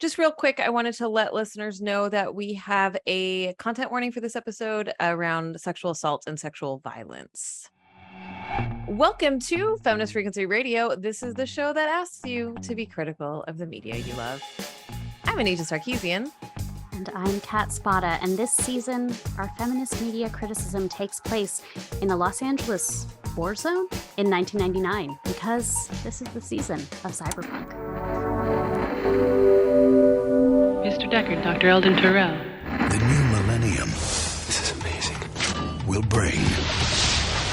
Just real quick, I wanted to let listeners know that we have a content warning for this episode around sexual assault and sexual violence. Welcome to Feminist Frequency Radio. This is the show that asks you to be critical of the media you love. I'm Anita Sarkeesian. And I'm Kat Spada, and this season, our feminist media criticism takes place in the Los Angeles war zone in 1999, because this is the season of cyberpunk. Mr. Deckard, Dr. Eldon Terrell. The new millennium, this is amazing, will bring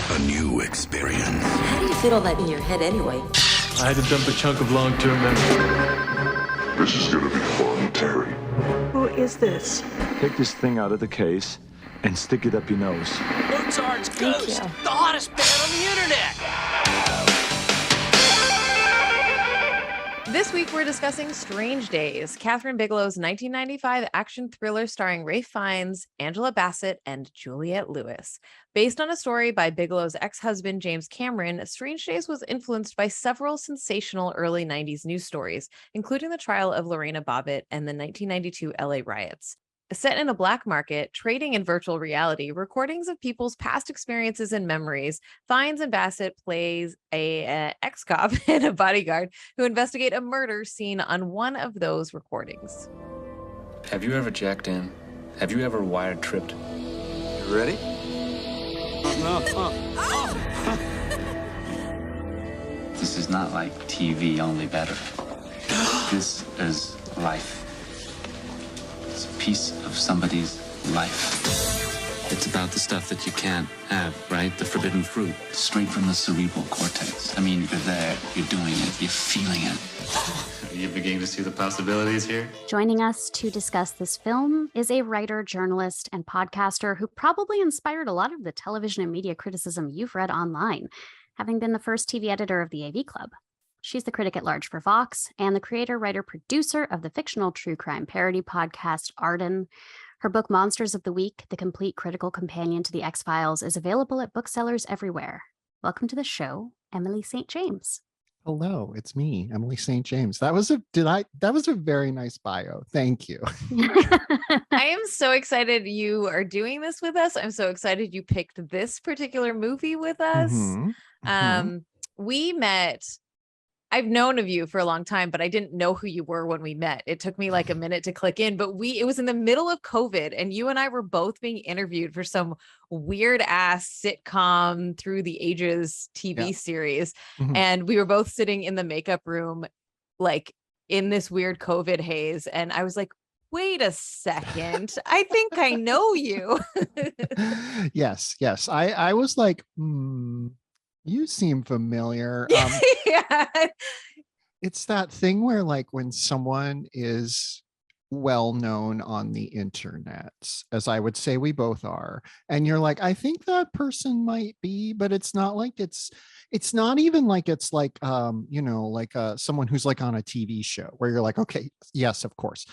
a new experience. How do you fit all that in your head anyway? I had to dump a chunk of long-term memory. This is gonna be fun, Terry. Who is this? Take this thing out of the case and stick it up your nose. Mozart's Ghost, the hottest band on the internet. This week, we're discussing Strange Days, Kathryn Bigelow's 1995 action thriller starring Ralph Fiennes, Angela Bassett, and Juliette Lewis. Based on a story by Bigelow's ex-husband, James Cameron, Strange Days was influenced by several sensational early 90s news stories, including the trial of Lorena Bobbitt and the 1992 LA riots. Set in a black market, trading in virtual reality, recordings of people's past experiences and memories, Fiennes and Bassett plays a ex-cop and a bodyguard who investigate a murder seen on one of those recordings. Have you ever jacked in? Have you ever wired tripped? You ready? This is not like TV, only better. This is life. It's a piece of somebody's life. It's about the stuff that you can't have, right? The forbidden fruit, straight from the cerebral cortex. I mean, you're there, you're doing it, you're feeling it. Are you beginning to see the possibilities here? Joining us to discuss this film is a writer, journalist, and podcaster who probably inspired a lot of the television and media criticism you've read online, having been the first TV editor of the AV Club. She's the critic at large for Vox and the creator, writer, producer of the fictional true crime parody podcast Arden. Her book Monsters of the Week, the complete critical companion to the X-Files, is available at booksellers everywhere. Welcome to the show, Emily St. James. Hello, it's me, Emily St. James. That was a very nice bio. Thank you. I am so excited you are doing this with us. I'm so excited you picked this particular movie with us. We met. I've known of you for a long time, but I didn't know who you were when we met. It took me like a minute to click in, but it was in the middle of COVID and you and I were both being interviewed for some weird ass sitcom through the ages TV series. And we were both sitting in the makeup room, like in this weird COVID haze. And I was like, wait a second, I think I know you. Yes. I was like, you seem familiar. Yeah. It's that thing where like when someone is well known on the internet, as I would say we both are, and you're like, I think that person might be, but it's not like it's not even like it's like like someone who's like on a TV show where you're like, okay, yes, of course,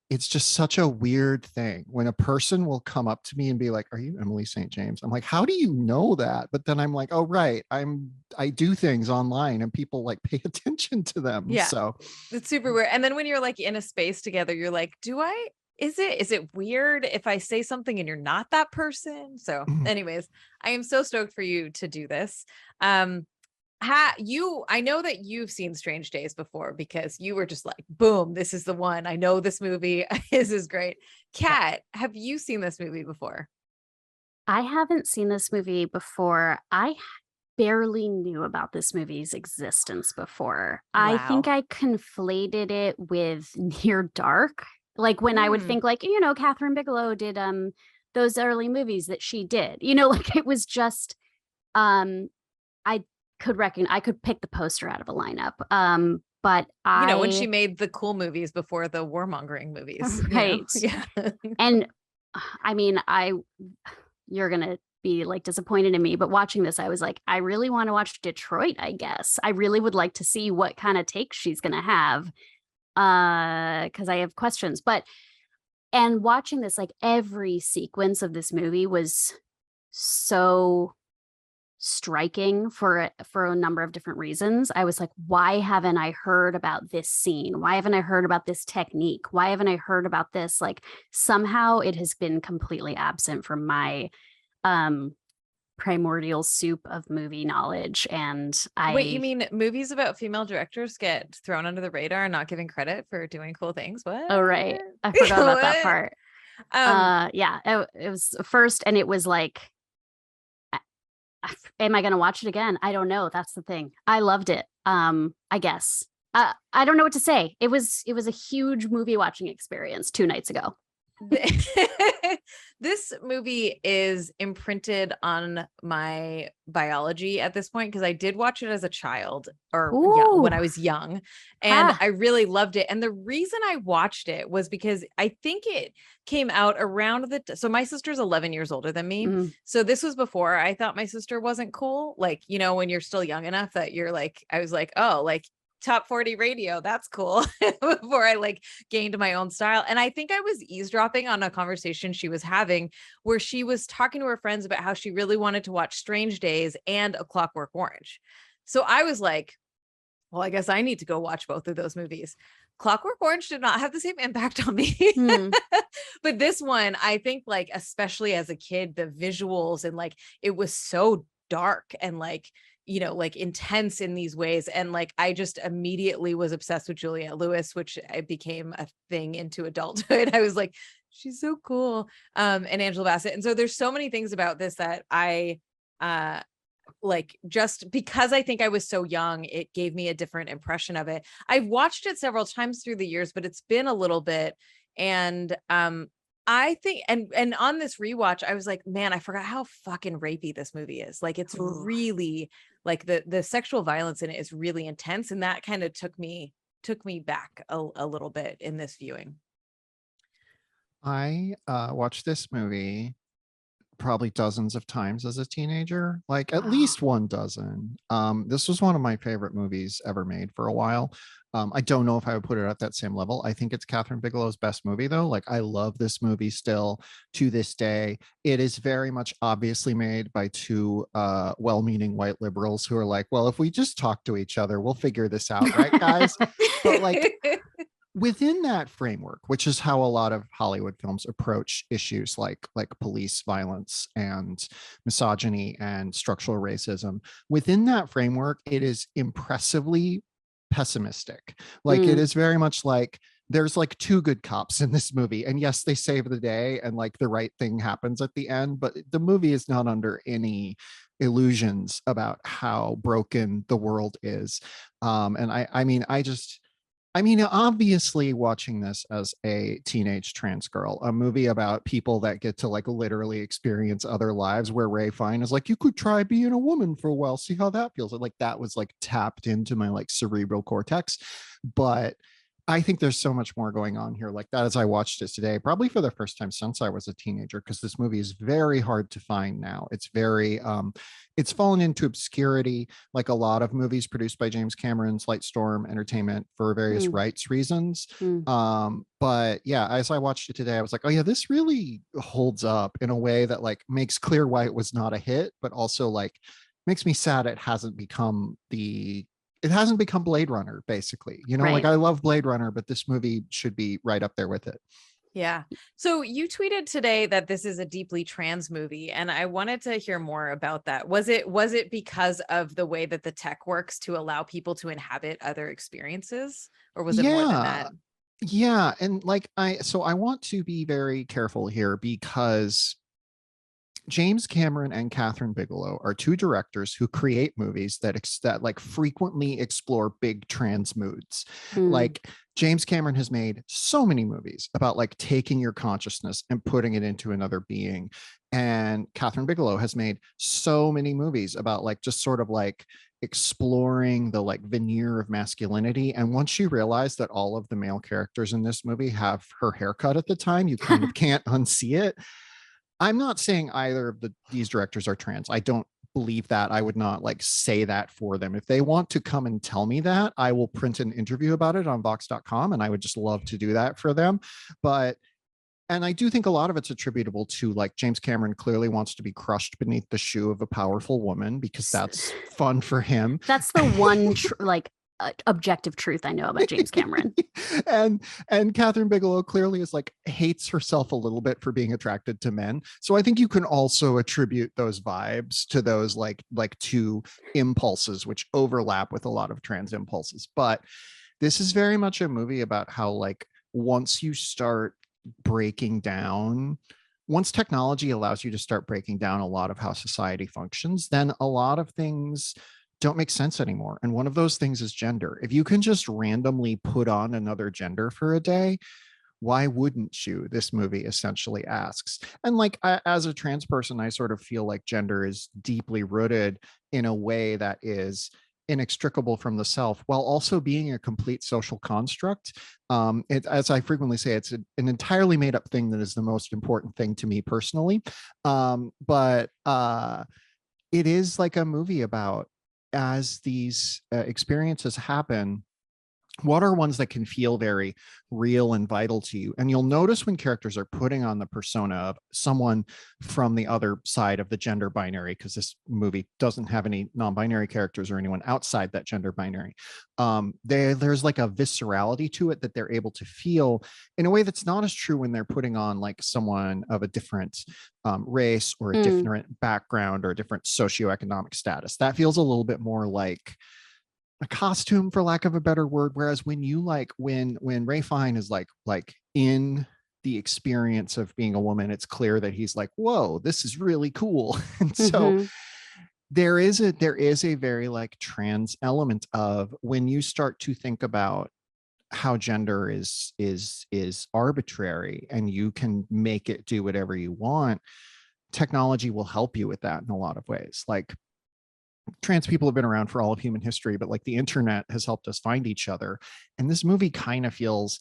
it's just such a weird thing when a person will come up to me and be like, are you Emily St. James? I'm like, how do you know that? But then I'm like, oh, right. I do things online and people like pay attention to them. Yeah. So it's super weird. And then when you're like in a space together, you're like, is it weird if I say something and you're not that person? So anyways, I am so stoked for you to do this. I know that you've seen Strange Days before because you were just like, boom, this is the one. I know this movie. This is great. Kat, have you seen this movie before? I haven't seen this movie before. I barely knew about this movie's existence before. Wow. I think I conflated it with Near Dark. Like when I would think like, Kathryn Bigelow did those early movies that she did, like it was just I could pick the poster out of a lineup. But when she made the cool movies before the warmongering movies. Right. Yeah. And I mean, you're going to be like disappointed in me, but watching this, I was like, I really want to watch Detroit, I guess. I really would like to see what kind of take she's going to have. Because I have questions, and watching this, like every sequence of this movie was so striking for a number of different reasons. I was like, why haven't I heard about this scene? Why haven't I heard about this technique? Why haven't I heard about this? Like, somehow it has been completely absent from my primordial soup of movie knowledge. And Wait, you mean movies about female directors get thrown under the radar and not given credit for doing cool things? What? Oh, right. I forgot about that part. Yeah, it was first, and it was like, am I going to watch it again? I don't know. That's the thing. I loved it. I guess. I don't know what to say. It was a huge movie watching experience 2 nights ago. This movie is imprinted on my biology at this point because I did watch it as a child when I was young, and I really loved it. And the reason I watched it was because I think it came out around so my sister's 11 years older than me. So this was before I thought my sister wasn't cool. Like, you know, when you're still young enough that you're like, I was like, oh, like top 40 radio, that's cool. Before I like gained my own style. And I think I was eavesdropping on a conversation she was having where she was talking to her friends about how she really wanted to watch Strange Days and A Clockwork Orange. So I was like, well, I guess I need to go watch both of those movies. Clockwork Orange did not have the same impact on me. But this one, I think, like, especially as a kid, the visuals and like it was so dark and like, you know, like intense in these ways. And like, I just immediately was obsessed with Juliette Lewis, which I became a thing into adulthood. I was like, she's so cool. And Angela Bassett. And so there's so many things about this that I like, just because I think I was so young, it gave me a different impression of it. I've watched it several times through the years, but it's been a little bit. And I think, and on this rewatch, I was like, man, I forgot how fucking rapey this movie is. Like, it's really like the sexual violence in it is really intense. And that kind of took me back a little bit in this viewing. I watched this movie probably dozens of times as a teenager, like at least 1 dozen. This was one of my favorite movies ever made for a while. I don't know if I would put it at that same level. I think it's Kathryn Bigelow's best movie, though. Like, I love this movie still to this day. It is very much obviously made by 2 well-meaning white liberals who are like, well, if we just talk to each other, we'll figure this out, right, guys? But like, within that framework, which is how a lot of Hollywood films approach issues like police violence and misogyny and structural racism, within that framework, it is impressively pessimistic. Like, it is very much like there's like 2 good cops in this movie, and yes, they save the day and like the right thing happens at the end, but the movie is not under any illusions about how broken the world is. And I mean, obviously watching this as a teenage trans girl, a movie about people that get to like literally experience other lives, where Ralph Fiennes is like, you could try being a woman for a while, see how that feels. And like, that was like tapped into my like cerebral cortex. But I think there's so much more going on here like that as I watched it today, probably for the first time since I was a teenager, because this movie is very hard to find now. It's very, it's fallen into obscurity, like a lot of movies produced by James Cameron's Lightstorm Entertainment for various rights reasons. But yeah, as I watched it today, I was like, oh yeah, this really holds up in a way that like makes clear why it was not a hit, but also like makes me sad it hasn't become Blade Runner, basically. You know, Right. like, I love Blade Runner, but this movie should be right up there with it. Yeah. So you tweeted today that this is a deeply trans movie, and I wanted to hear more about that. Was it because of the way that the tech works to allow people to inhabit other experiences, or was it more than that? Yeah. And like, I want to be very careful here, because James Cameron and Kathryn Bigelow are 2 directors who create movies that like frequently explore big trans moods. Like, James Cameron has made so many movies about like taking your consciousness and putting it into another being. And Kathryn Bigelow has made so many movies about like just sort of like exploring the like veneer of masculinity. And once you realize that all of the male characters in this movie have her haircut at the time, you kind of can't unsee it. I'm not saying either of these directors are trans. I don't believe that. I would not like say that for them. If they want to come and tell me that, I will print an interview about it on vox.com, and I would just love to do that for them. But And I do think a lot of it's attributable to, like, James Cameron clearly wants to be crushed beneath the shoe of a powerful woman because that's fun for him. That's the one objective truth I know about James Cameron. and Kathryn Bigelow clearly is like hates herself a little bit for being attracted to men. So I think you can also attribute those vibes to those like two impulses which overlap with a lot of trans impulses. But this is very much a movie about how, like, once you start breaking down, once technology allows you to start breaking down a lot of how society functions, then a lot of things don't make sense anymore. And one of those things is gender. If you can just randomly put on another gender for a day, why wouldn't you? This movie essentially asks. And like, as a trans person, I sort of feel like gender is deeply rooted in a way that is inextricable from the self, while also being a complete social construct. As I frequently say, it's an entirely made up thing that is the most important thing to me personally. But it is like a movie about, as these experiences happen, what are ones that can feel very real and vital to you? And you'll notice when characters are putting on the persona of someone from the other side of the gender binary, because this movie doesn't have any non-binary characters or anyone outside that gender binary. There's like a viscerality to it that they're able to feel in a way that's not as true when they're putting on like someone of a different race or a different background or a different socioeconomic status. That feels a little bit more like a costume, for lack of a better word. Whereas when you like when Ralph Fiennes is like in the experience of being a woman, it's clear that he's like, whoa, this is really cool. And so there is a very like trans element of, when you start to think about how gender is arbitrary and you can make it do whatever you want, technology will help you with that in a lot of ways. Like, trans people have been around for all of human history, but like the internet has helped us find each other. And this movie kind of feels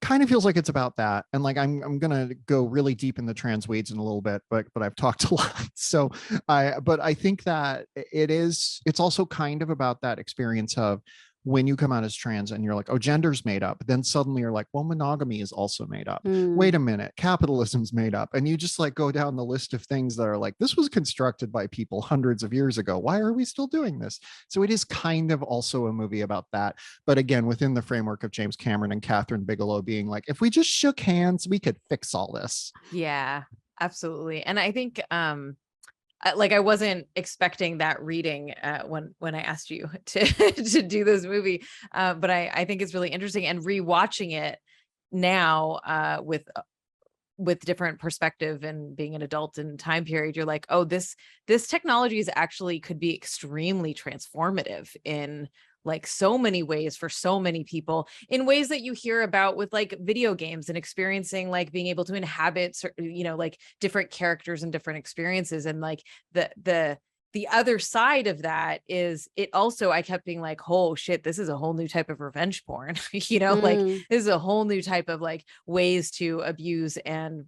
like it's about that. And like, I'm going to go really deep in the trans weeds in a little bit, but I've talked a lot. So I think that it's also kind of about that experience of when you come out as trans and you're like, oh, gender's made up. Then suddenly you're like, well, monogamy is also made up. Wait a minute, capitalism's made up. And you just like go down the list of things that are like, this was constructed by people hundreds of years ago. Why are we still doing this? So it is kind of also a movie about that. But again, within the framework of James Cameron and Kathryn Bigelow being like, if we just shook hands, we could fix all this. Yeah, absolutely. And I think, I wasn't expecting that reading when I asked you to do this movie, but I think it's really interesting. And rewatching it now with different perspective and being an adult in time period, you're like, oh, this technology is actually could be extremely transformative in like so many ways for so many people, in ways that you hear about with like video games and experiencing, like being able to inhabit, like different characters and different experiences. And like the other side of that is it also, I kept being like, oh shit, this is a whole new type of revenge porn, like this is a whole new type of like ways to abuse and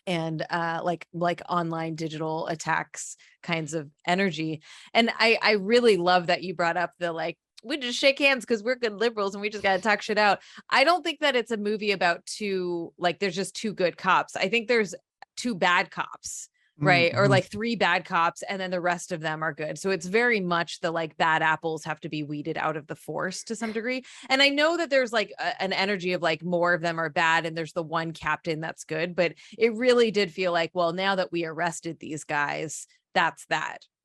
like online digital attacks kinds of energy. And I really love that you brought up the like, we just shake hands because we're good liberals and we just got to talk shit out. I don't think that it's a movie about there's just two good cops. I think there's two bad cops, right? Or like three bad cops, and then the rest of them are good. So it's very much the like bad apples have to be weeded out of the force to some degree. And I know that there's like an energy of like more of them are bad and there's the one captain that's good, but it really did feel like, well, now that we arrested these guys, that's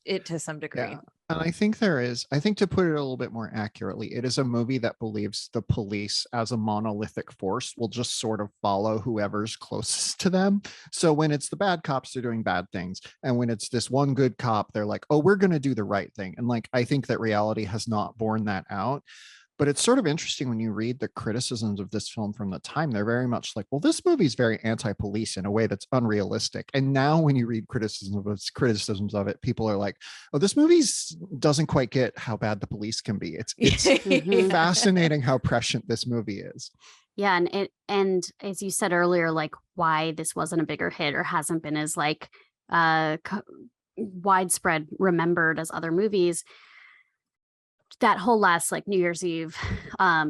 it to some degree. Yeah. And I think to put it a little bit more accurately, it is a movie that believes the police as a monolithic force will just sort of follow whoever's closest to them. So when it's the bad cops, they're doing bad things. And when it's this one good cop, they're like, oh, we're going to do the right thing. And like, I think that reality has not borne that out. But it's sort of interesting when you read the criticisms of this film from the time, they're very much like, well, this movie is very anti-police in a way that's unrealistic. And now when you read criticisms of it, people are like, oh, this movie doesn't quite get how bad the police can be. It's fascinating how prescient this movie is. Yeah. And as you said earlier, like why this wasn't a bigger hit or hasn't been as like widespread remembered as other movies. That whole last like New Year's Eve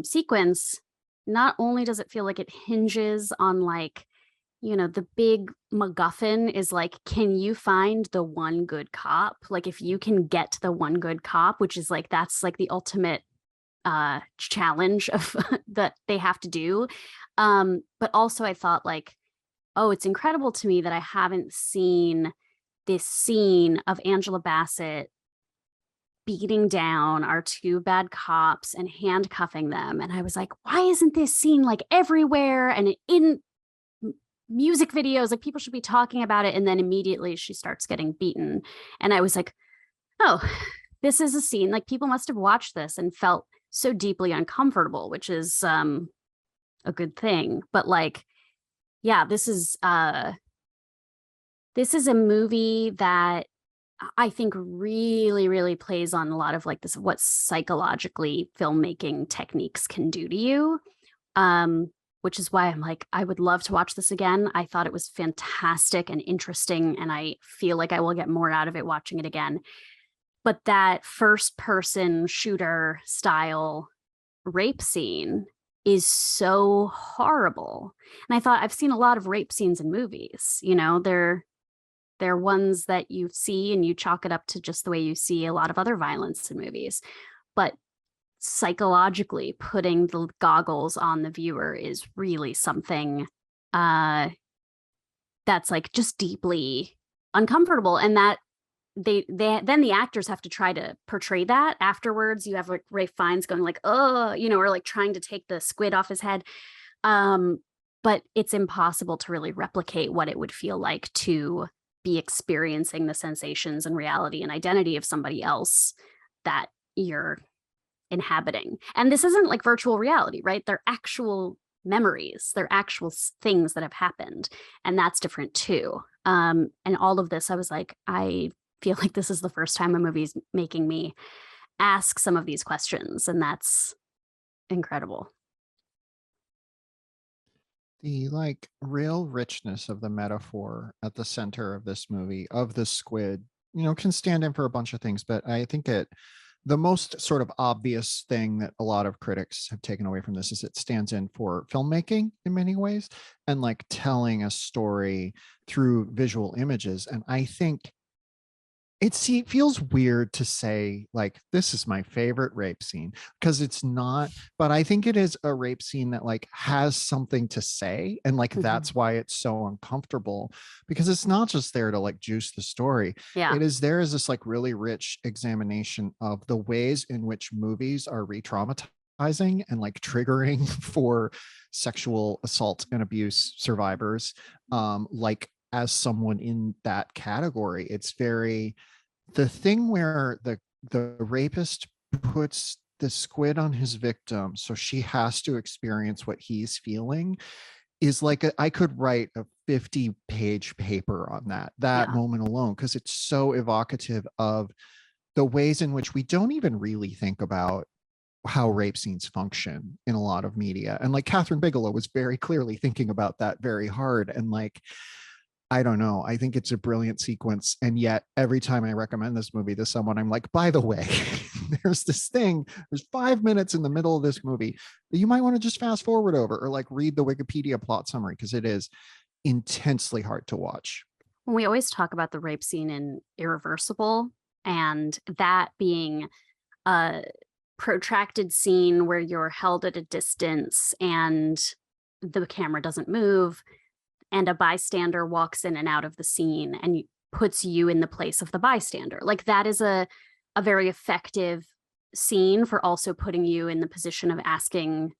sequence, not only does it feel like it hinges on like, the big MacGuffin is like, can you find the one good cop? Like, if you can get to the one good cop, which is like, that's like the ultimate challenge of that they have to do. But also I thought like, oh, it's incredible to me that I haven't seen this scene of Angela Bassett beating down our two bad cops and handcuffing them. And I was like, why isn't this scene like everywhere and in music videos? Like, people should be talking about it. And then immediately she starts getting beaten. And I was like, oh, this is a scene, like, people must have watched this and felt so deeply uncomfortable, which is a good thing. But like, yeah, this is a movie that I think really, really plays on a lot of like this, what psychologically filmmaking techniques can do to you. Which is why I'm like, I would love to watch this again. I thought it was fantastic and interesting, and I feel like I will get more out of it watching it again. But that first person shooter style rape scene is so horrible. And I thought, I've seen a lot of rape scenes in movies. They're ones that you see and you chalk it up to just the way you see a lot of other violence in movies. But psychologically putting the goggles on the viewer is really something that's like just deeply uncomfortable. And that they then the actors have to try to portray that afterwards. You have like Ralph Fiennes going like, oh, or like trying to take the squid off his head. But it's impossible to really replicate what it would feel like to be experiencing the sensations and reality and identity of somebody else that you're inhabiting. And this isn't like virtual reality, right? They're actual memories. They're actual things that have happened. And that's different too. And all of this, I was like, I feel like this is the first time a movie's making me ask some of these questions. And that's incredible. The like real richness of the metaphor at the center of this movie, of the squid, can stand in for a bunch of things, but I think the most sort of obvious thing that a lot of critics have taken away from this is it stands in for filmmaking in many ways, and like telling a story through visual images. And I think it feels weird to say like, this is my favorite rape scene, because it's not, but I think it is a rape scene that like has something to say. And like, that's why it's so uncomfortable, because it's not just there to like juice the story. Yeah. It is there as this like really rich examination of the ways in which movies are re-traumatizing and like triggering for sexual assault and abuse survivors. Like, as someone in that category, it's very the thing where the rapist puts the squid on his victim so she has to experience what he's feeling is like I could write a 50-page paper on that moment alone, because it's so evocative of the ways in which we don't even really think about how rape scenes function in a lot of media. And like Kathryn Bigelow was very clearly thinking about that very hard. And like, I don't know, I think it's a brilliant sequence. And yet every time I recommend this movie to someone, I'm like, by the way, there's this thing, there's 5 minutes in the middle of this movie that you might want to just fast forward over, or like read the Wikipedia plot summary, because it is intensely hard to watch. We always talk about the rape scene in Irreversible, and that being a protracted scene where you're held at a distance and the camera doesn't move, and a bystander walks in and out of the scene and puts you in the place of the bystander. Like, that is a very effective scene for also putting you in the position of asking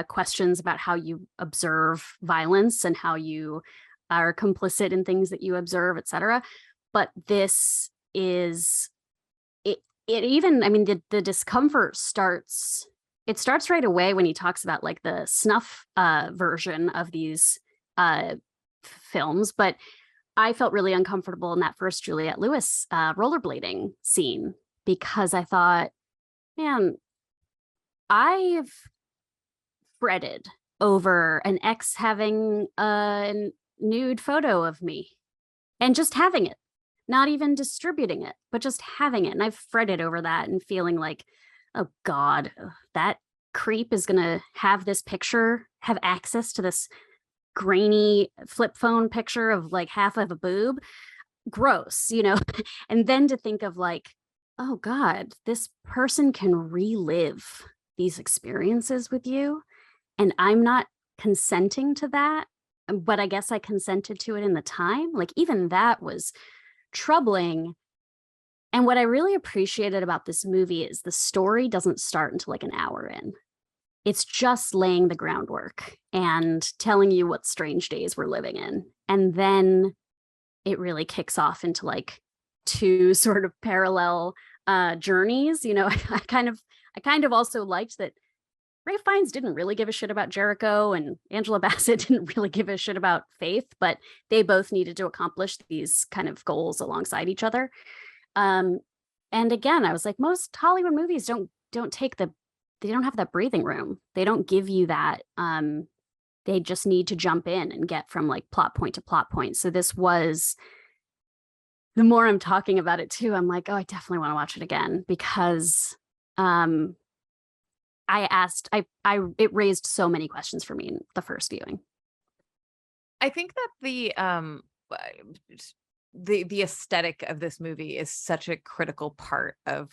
questions about how you observe violence and how you are complicit in things that you observe, etc. But this is it even, I mean, the discomfort starts right away when he talks about like the snuff version of these films. But I felt really uncomfortable in that first Juliette Lewis rollerblading scene, because I thought, man, I've fretted over an ex having a nude photo of me and just having it, not even distributing it, but just having it. And I've fretted over that and feeling like, oh God, that creep is going to have this picture, have access to this grainy flip phone picture of like half of a boob. Gross, And then to think of like, oh God, this person can relive these experiences with you. And I'm not consenting to that. But I guess I consented to it in the time. Like even that was troubling. And what I really appreciated about this movie is the story doesn't start until like an hour in. It's just laying the groundwork and telling you what strange days we're living in. And then it really kicks off into like two sort of parallel journeys. I kind of also liked that Ralph Fiennes didn't really give a shit about Jericho and Angela Bassett didn't really give a shit about Faith, but they both needed to accomplish these kind of goals alongside each other. And again, I was like, most Hollywood movies don't have that breathing room. They don't give you that. They just need to jump in and get from like plot point to plot point. So this was, the more I'm talking about it too, I'm like, oh, I definitely want to watch it again because it raised so many questions for me in the first viewing. I think that the aesthetic of this movie is such a critical part of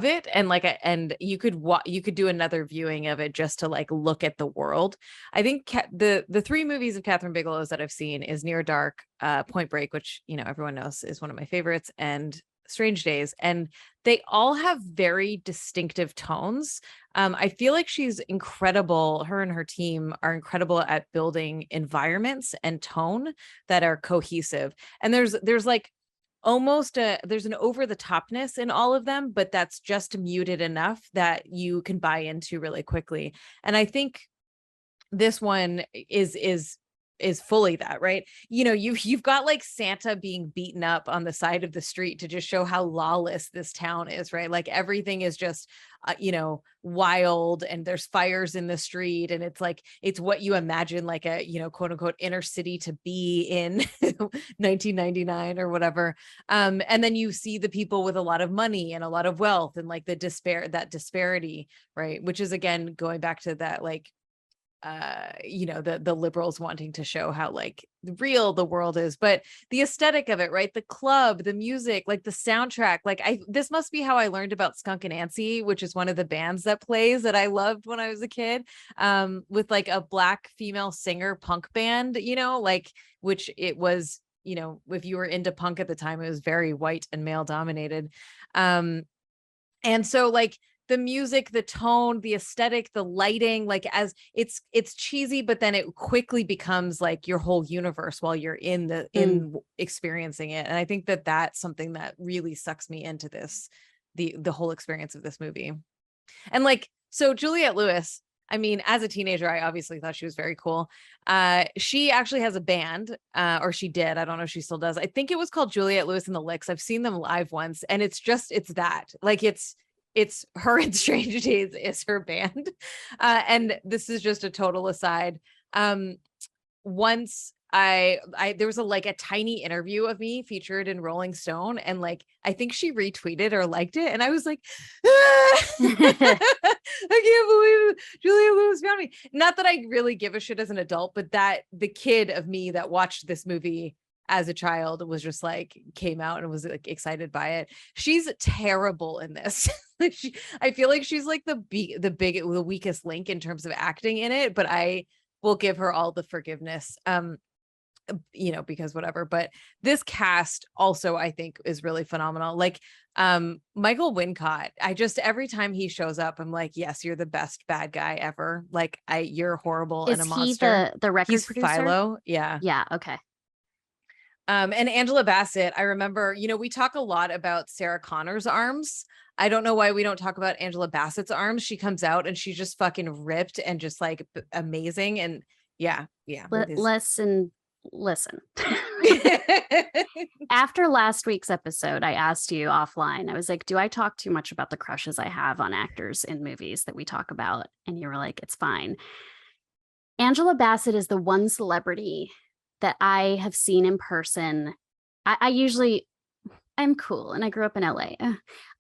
it, and you could do another viewing of it just to like look at the world. I think the three movies of Kathryn Bigelow's that I've seen is Near Dark, Point Break, which everyone knows is one of my favorites, and Strange Days, and they all have very distinctive tones. I feel like she's incredible. Her and her team are incredible at building environments and tone that are cohesive. And there's like almost there's an over the topness in all of them, but that's just muted enough that you can buy into really quickly. And I think this one is fully that, right? You've got like Santa being beaten up on the side of the street to just show how lawless this town is, right? Like everything is just wild, and there's fires in the street, and it's like it's what you imagine like a quote unquote inner city to be in 1999 or whatever. And then you see the people with a lot of money and a lot of wealth and like that disparity, right? Which is again going back to that like the liberals wanting to show how like real the world is, but the aesthetic of it, right? The club, the music, like the soundtrack, like this must be how I learned about Skunk and Nancy, which is one of the bands that plays that I loved when I was a kid, with like a Black female singer punk band, which it was, if you were into punk at the time, it was very white and male dominated. And so like the music, the tone, the aesthetic, the lighting, like as it's cheesy, but then it quickly becomes like your whole universe while you're in experiencing it. And I think that that's something that really sucks me into the whole experience of this movie. And like, so Juliette Lewis, I mean, as a teenager, I obviously thought she was very cool. She actually has a band, or she did. I don't know if she still does. I think it was called Juliette Lewis and the Licks. I've seen them live once, and it's that, like, it's her and Strange Days is her band. And this is just a total aside. Once there was a tiny interview of me featured in Rolling Stone, and like I think she retweeted or liked it, and I was like, I can't believe Juliette Lewis found me. Not that I really give a shit as an adult, but that the kid of me that watched this movie as a child was just like came out and was like excited by it. She's terrible in this. I feel like she's like the weakest link in terms of acting in it, but I will give her all the forgiveness, because whatever. But this cast also I think is really phenomenal. Like Michael Wincott, every time he shows up, I'm like, yes, you're the best bad guy ever. Like you're horrible and a monster. Is he the record producer? Philo. Yeah. Yeah. Okay. And Angela Bassett, I remember, we talk a lot about Sarah Connor's arms. I don't know why we don't talk about Angela Bassett's arms. She comes out and she's just fucking ripped and just like amazing. And yeah. Listen. After last week's episode, I asked you offline, I was like, do I talk too much about the crushes I have on actors in movies that we talk about? And you were like, it's fine. Angela Bassett is the one celebrity that I have seen in person. I'm cool and I grew up in LA.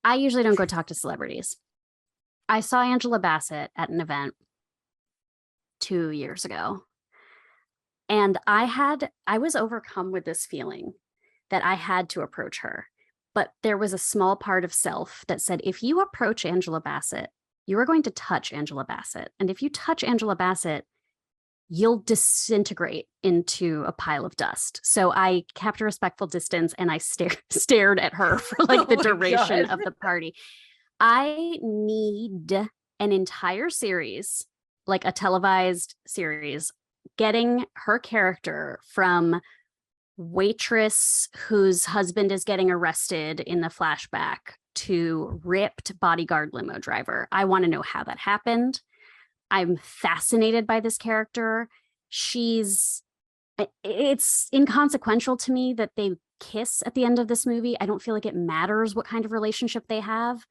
I usually don't go talk to celebrities. I saw Angela Bassett at an event 2 years ago. And I was overcome with this feeling that I had to approach her. But there was a small part of self that said, if you approach Angela Bassett, you are going to touch Angela Bassett. And if you touch Angela Bassett, you'll disintegrate into a pile of dust. So I kept a respectful distance and I stared at her for like the duration of the party. I need an entire series, like a televised series, getting her character from waitress whose husband is getting arrested in the flashback to ripped bodyguard limo driver. I want to know how that happened. I'm fascinated by this character. It's inconsequential to me that they kiss at the end of this movie. I don't feel like it matters what kind of relationship they have,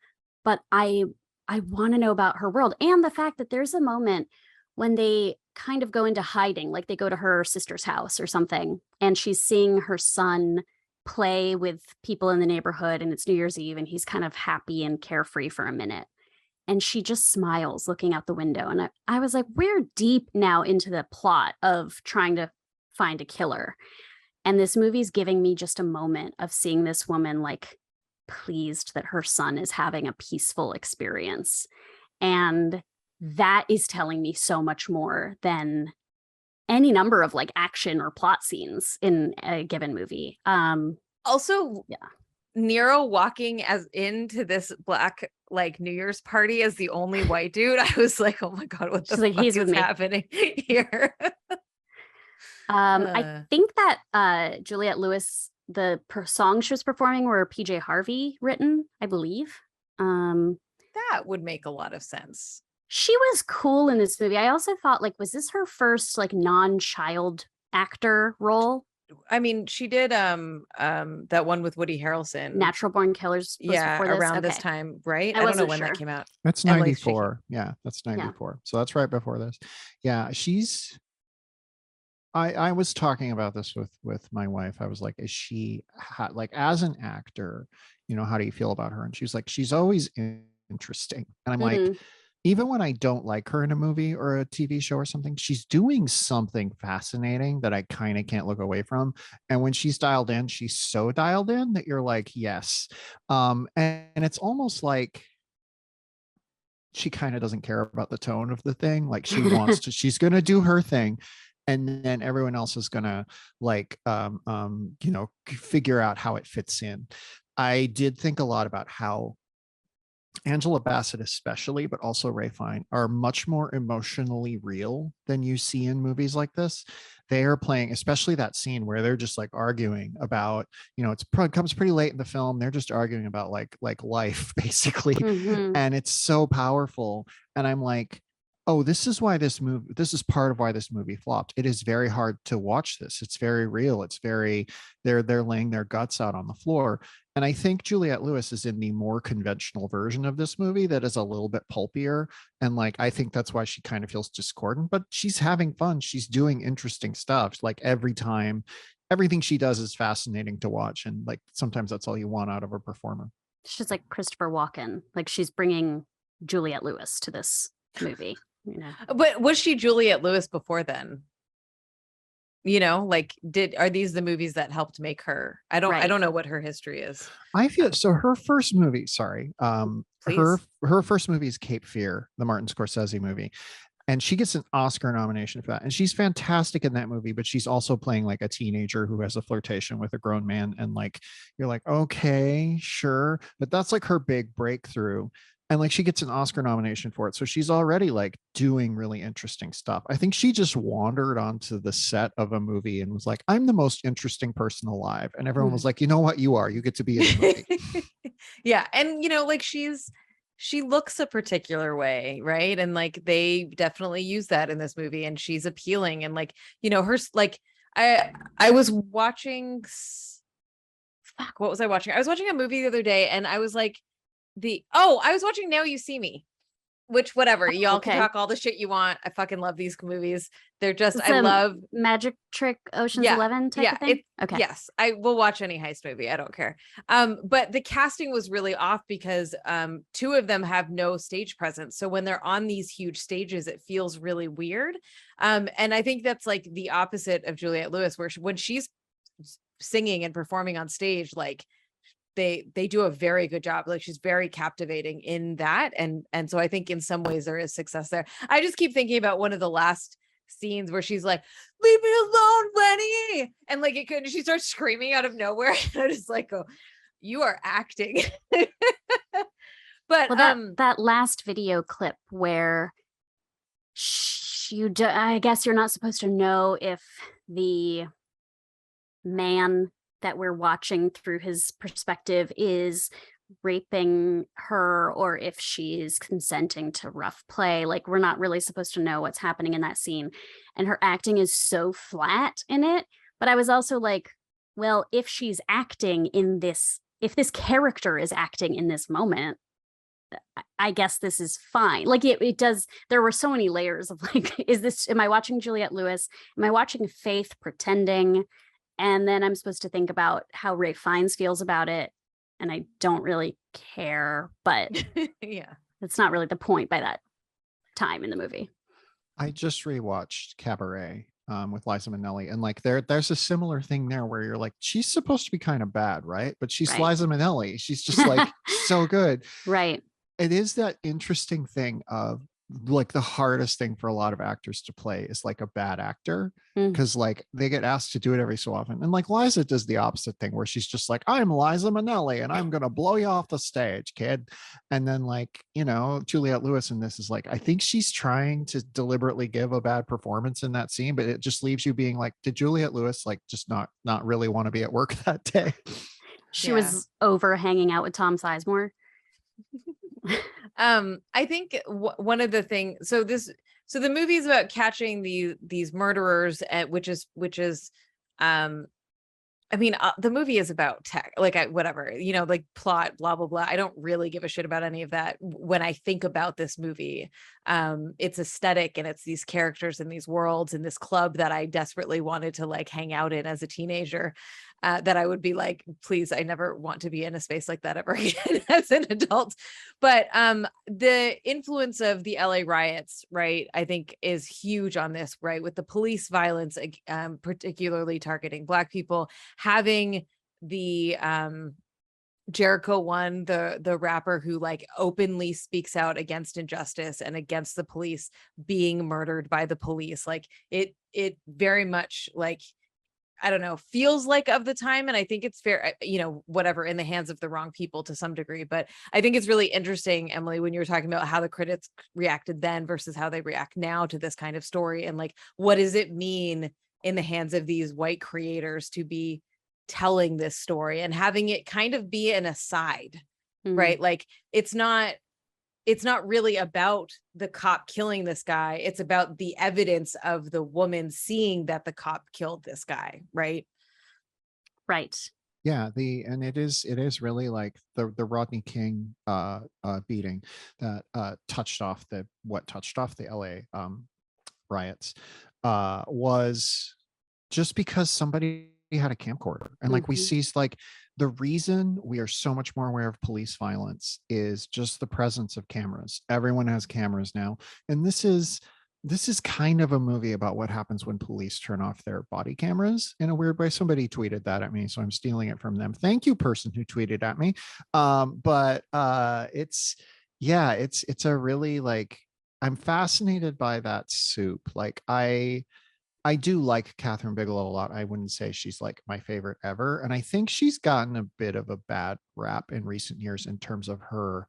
but I want to know about her world. And the fact that there's a moment when they kind of go into hiding, like they go to her sister's house or something, and she's seeing her son play with people in the neighborhood, and it's New Year's Eve, and he's kind of happy and carefree for a minute. And she just smiles looking out the window. And I was like, we're deep now into the plot of trying to find a killer. And this movie's giving me just a moment of seeing this woman like pleased that her son is having a peaceful experience. And that is telling me so much more than any number of like action or plot scenes in a given movie. Also, yeah, Nero walking as into this black like New Year's party as the only white dude. I was like, oh my God, what the fuck is happening here? I think that Juliette Lewis, the song she was performing were PJ Harvey written, I believe. That would make a lot of sense. She was cool in this movie. I also thought, like, was this her first like non-child actor role? I mean, she did that one with Woody Harrelson, Natural Born Killers. Yeah, around this time, right? I don't know when that came out. That's 94. Yeah, that's 94. Yeah. So that's right before this. Yeah, she's. I was talking about this with my wife. I was like, is she like as an actor? You know, how do you feel about her? And she's like, she's always interesting. And I'm like, even when I don't like her in a movie or a TV show or something, she's doing something fascinating that I kind of can't look away from. And when she's dialed in, she's so dialed in that you're like, yes. And it's almost like she kind of doesn't care about the tone of the thing. Like she wants to, she's going to do her thing. And then everyone else is going to like, figure out how it fits in. I did think a lot about how Angela Bassett especially, but also Ralph Fiennes, are much more emotionally real than you see in movies like this. They are playing, especially that scene where they're just like arguing about, comes pretty late in the film. They're just arguing about like life basically. And it's so powerful. And I'm like, oh, this is part of why this movie flopped. It is very hard to watch this. It's very real. It's very, they're laying their guts out on the floor. And I think Juliette Lewis is in the more conventional version of this movie that is a little bit pulpier. And like, I think that's why she kind of feels discordant, but she's having fun. She's doing interesting stuff. Like every time, everything she does is fascinating to watch. And like, sometimes that's all you want out of a performer. She's like Christopher Walken. Like she's bringing Juliette Lewis to this movie. But was she Juliette Lewis before then? Like are these the movies that helped make her? I don't know what her history is. I feel so her first movie, her first movie is Cape Fear, the Martin Scorsese movie. And she gets an Oscar nomination for that. And she's fantastic in that movie, but she's also playing like a teenager who has a flirtation with a grown man. And like, you're like, okay, sure. But that's like her big breakthrough. And like she gets an Oscar nomination for it. So she's already like doing really interesting stuff. I think she just wandered onto the set of a movie and was like, I'm the most interesting person alive. And everyone was like, you know what, you are. You get to be in the movie. Yeah. And like she looks a particular way, right? And like they definitely use that in this movie. And she's appealing. And like, her like I was watching what was I watching? I was watching a movie the other day and I was like, I was watching Now You See Me. which whatever, y'all can okay. talk all the shit you want. I fucking love these movies. They're just, It's I a love Magic Trick Ocean's 11 type of thing. Okay. Yes, I will watch any heist movie. I don't care. But the casting was really off because two of them have no stage presence. So when they're on these huge stages, it feels really weird. And I think that's like the opposite of Juliette Lewis, where when she's singing and performing on stage, like they do a very good job. Like she's very captivating in that. And so I think in some ways there is success there. I just keep thinking about one of the last scenes where she's like, leave me alone, Lenny. And like she starts screaming out of nowhere. And I just like, oh, you are acting. But that last video clip where I guess you're not supposed to know if the man that we're watching through his perspective is raping her or if she's consenting to rough play. Like we're not really supposed to know what's happening in that scene, and her acting is so flat in it. But I was also like, well, if she's acting in this, if this character is acting in this moment, I guess this is fine. Like it does, there were so many layers of like, am I watching Juliette Lewis? Am I watching Faith pretending? And then I'm supposed to think about how Ralph Fiennes feels about it. And I don't really care, but yeah, it's not really the point by that time in the movie. I just rewatched Cabaret with Liza Minnelli, and like there's a similar thing there where you're like, she's supposed to be kind of bad, right? But she's Right. Liza Minnelli. She's just like so good. Right. It is that interesting thing of like the hardest thing for a lot of actors to play is like a bad actor, because like they get asked to do it every so often, and like Liza does the opposite thing where she's just like, I'm Liza Minnelli and I'm gonna blow you off the stage, kid. And then like, you know, Juliette Lewis in this is like, I think she's trying to deliberately give a bad performance in that scene, but it just leaves you being like, did Juliette Lewis like just not really want to be at work that day? She was over hanging out with Tom Sizemore. I think one of the things, so the movie is about catching these murderers, which is I mean, the movie is about tech, like whatever, you know, like plot, blah, blah, blah. I don't really give a shit about any of that when I think about this movie. It's aesthetic and it's these characters and these worlds and this club that I desperately wanted to like hang out in as a teenager, that I would be like, please, I never want to be in a space like that ever again as an adult. But the influence of the LA riots, right, I think is huge on this, right, with the police violence, particularly targeting Black people, having the Jericho One, the rapper who like openly speaks out against injustice and against the police being murdered by the police. Like it very much like, I don't know, feels like of the time. And I think it's fair, you know, whatever, in the hands of the wrong people to some degree. But I think it's really interesting, Emily, when you were talking about how the critics reacted then versus how they react now to this kind of story. And like, what does it mean in the hands of these white creators to be telling this story and having it kind of be an aside, right? Like it's not really about the cop killing this guy. It's about the evidence of the woman seeing that the cop killed this guy, right? Right. Yeah, and it is really like the Rodney King beating that touched off the LA riots was just because somebody had a camcorder, and like we see like the reason we are so much more aware of police violence is just the presence of cameras. Everyone has cameras now, and this is kind of a movie about what happens when police turn off their body cameras in a weird way. Somebody tweeted that at me, so I'm stealing it from them. Thank you, person who tweeted at me. But it's a really like, I'm fascinated by that soup. Like I do like Kathryn Bigelow a lot. I wouldn't say she's like my favorite ever. And I think she's gotten a bit of a bad rap in recent years in terms of her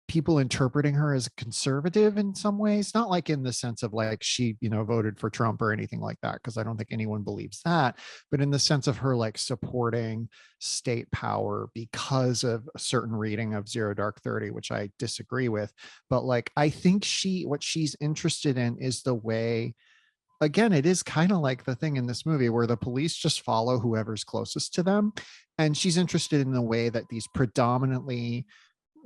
people interpreting her as conservative in some ways, not like in the sense of like she, you know, voted for Trump or anything like that, because I don't think anyone believes that, but in the sense of her like supporting state power because of a certain reading of Zero Dark 30, which I disagree with. But like, I think what she's interested in is the way, again, it is kind of like the thing in this movie where the police just follow whoever's closest to them. And she's interested in the way that these predominantly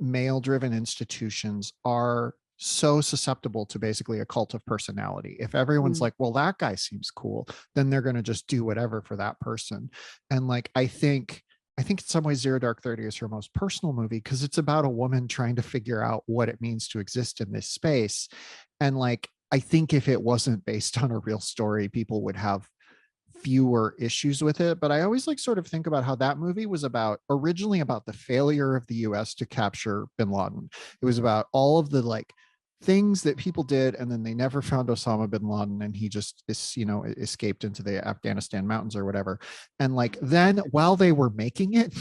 male-driven institutions are so susceptible to basically a cult of personality. If everyone's like, well, that guy seems cool, then they're going to just do whatever for that person. And like, I think in some ways Zero Dark 30 is her most personal movie because it's about a woman trying to figure out what it means to exist in this space. And like, I think if it wasn't based on a real story, people would have fewer issues with it. But I always like sort of think about how that movie was originally about the failure of the US to capture bin Laden. It was about all of the like things that people did, and then they never found Osama bin Laden, and he just escaped into the Afghanistan mountains or whatever. And like, then while they were making it,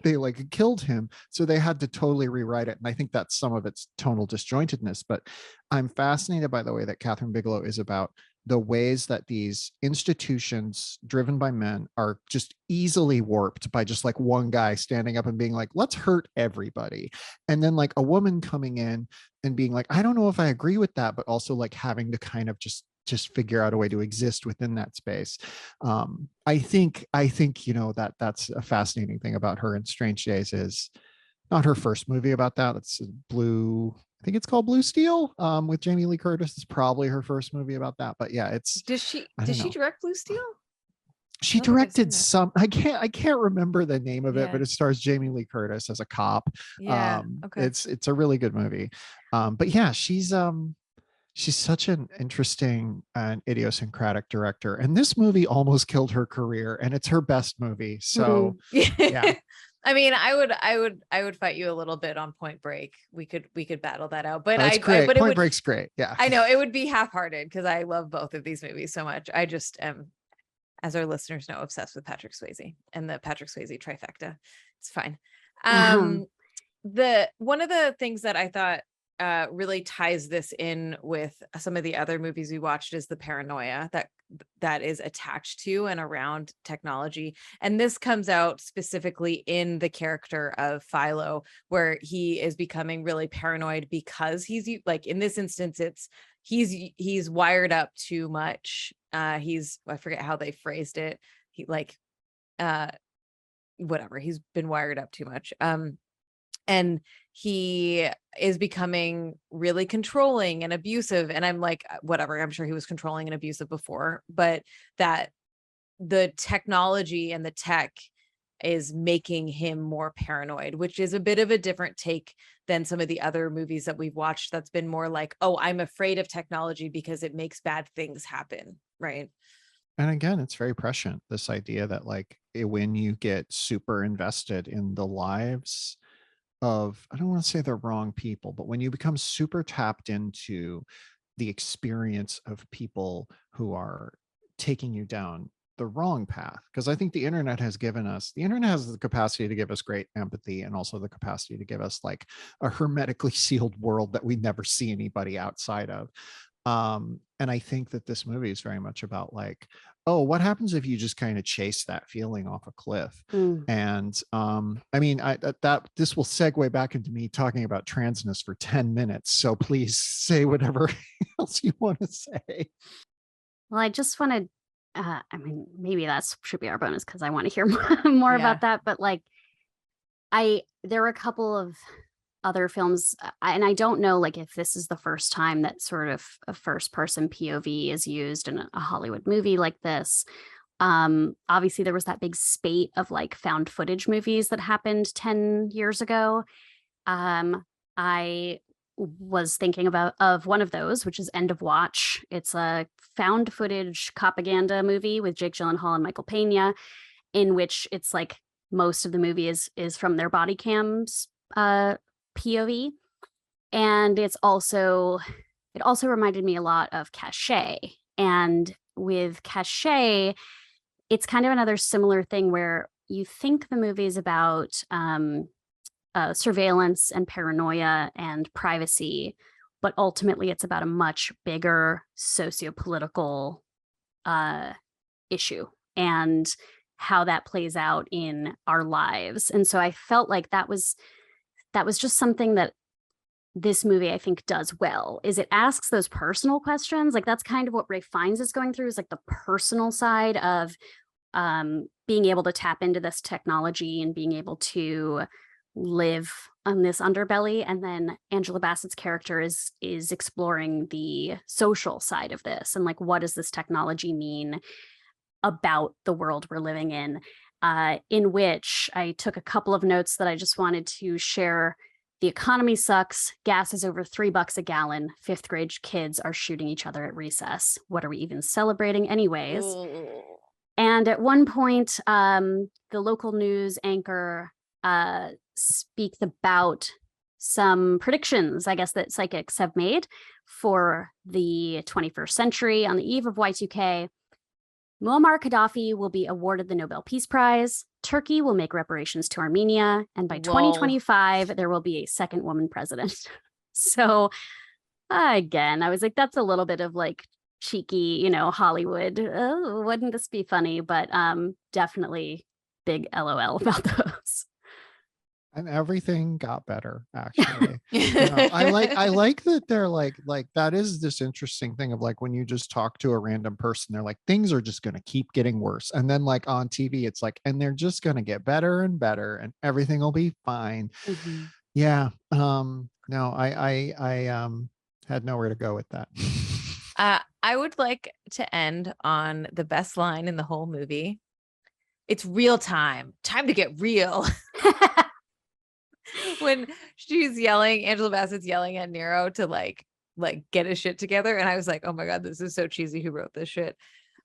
they like killed him, so they had to totally rewrite it. And I think that's some of its tonal disjointedness. But I'm fascinated by the way that Kathryn Bigelow is about the ways that these institutions driven by men are just easily warped by just like one guy standing up and being like, let's hurt everybody. And then like a woman coming in and being like, I don't know if I agree with that, but also like having to kind of just figure out a way to exist within that space. I think, that's a fascinating thing about her. And Strange Days is not her first movie about that. It's I think it's called Blue Steel with Jamie Lee Curtis. It's probably her first movie about that. But yeah, did she direct Blue Steel? She directed some, I can't remember the name of it, but it stars Jamie Lee Curtis as a cop. Yeah. Okay. It's a really good movie. But yeah, she's such an interesting and idiosyncratic director. And this movie almost killed her career, and it's her best movie. So yeah. I mean, I would fight you a little bit on Point Break. We could battle that out, but Point Break's great. Yeah, I know it would be half-hearted because I love both of these movies so much. I just am, as our listeners know, obsessed with Patrick Swayze and the Patrick Swayze trifecta. It's fine. One of the things that I thought really ties this in with some of the other movies we watched is the paranoia that is attached to and around technology. And this comes out specifically in the character of Philo, where he is becoming really paranoid because he's like, in this instance, he's wired up too much. I forget how they phrased it. Whatever, he's been wired up too much. And he is becoming really controlling and abusive. And I'm like, whatever, I'm sure he was controlling and abusive before, but that the technology and the tech is making him more paranoid, which is a bit of a different take than some of the other movies that we've watched. That's been more like, oh, I'm afraid of technology because it makes bad things happen. Right. And again, it's very prescient, this idea that like when you get super invested in the lives of, I don't want to say the wrong people, but when you become super tapped into the experience of people who are taking you down the wrong path, because I think the internet has the capacity to give us great empathy, and also the capacity to give us like a hermetically sealed world that we never see anybody outside of. And I think that this movie is very much about like, oh, what happens if you just kind of chase that feeling off a cliff? And I mean, this will segue back into me talking about transness for 10 minutes. So please say whatever else you want to say. Well, I just want to, maybe that should be our bonus because I want to hear more about that. But like, there were a couple of other films, and I don't know like if this is the first time that sort of a first person POV is used in a Hollywood movie like this. Obviously there was that big spate of like found footage movies that happened 10 years ago. I was thinking of one of those, which is End of Watch. It's a found footage propaganda movie with Jake Gyllenhaal and Michael Pena, in which it's like most of the movie is from their body cams POV. And it also reminded me a lot of Cachet. And with Cachet, it's kind of another similar thing where you think the movie is about surveillance and paranoia and privacy, but ultimately it's about a much bigger socio-political issue and how that plays out in our lives. And so I felt like that was just something that this movie, I think, does well, is it asks those personal questions. Like that's kind of what Ralph Fiennes is going through, is like the personal side of being able to tap into this technology and being able to live on this underbelly, and then Angela Bassett's character is exploring the social side of this and like, what does this technology mean about the world we're living in which I took a couple of notes that I just wanted to share. The economy sucks. Gas is over $3 a gallon. 5th grade kids are shooting each other at recess. What are we even celebrating anyways? And at one point, the local news anchor speaks about some predictions, I guess, that psychics have made for the 21st century. On the eve of Y2K, Muammar Gaddafi will be awarded the Nobel Peace Prize. Turkey will make reparations to Armenia. And by 2025, there will be a second woman president. So again, I was like, that's a little bit of like cheeky, Hollywood. Oh, wouldn't this be funny? But definitely big LOL about those. And everything got better, actually. I like that they're like that is this interesting thing of like when you just talk to a random person, they're like, things are just going to keep getting worse. And then like on TV, it's like, and they're just going to get better and better and everything will be fine. Mm-hmm. Yeah. No, I had nowhere to go with that. I would like to end on the best line in the whole movie. It's real time to get real. When she's yelling, Angela Bassett's yelling at Nero to like get his shit together. And I was like, oh my God, this is so cheesy. Who wrote this shit?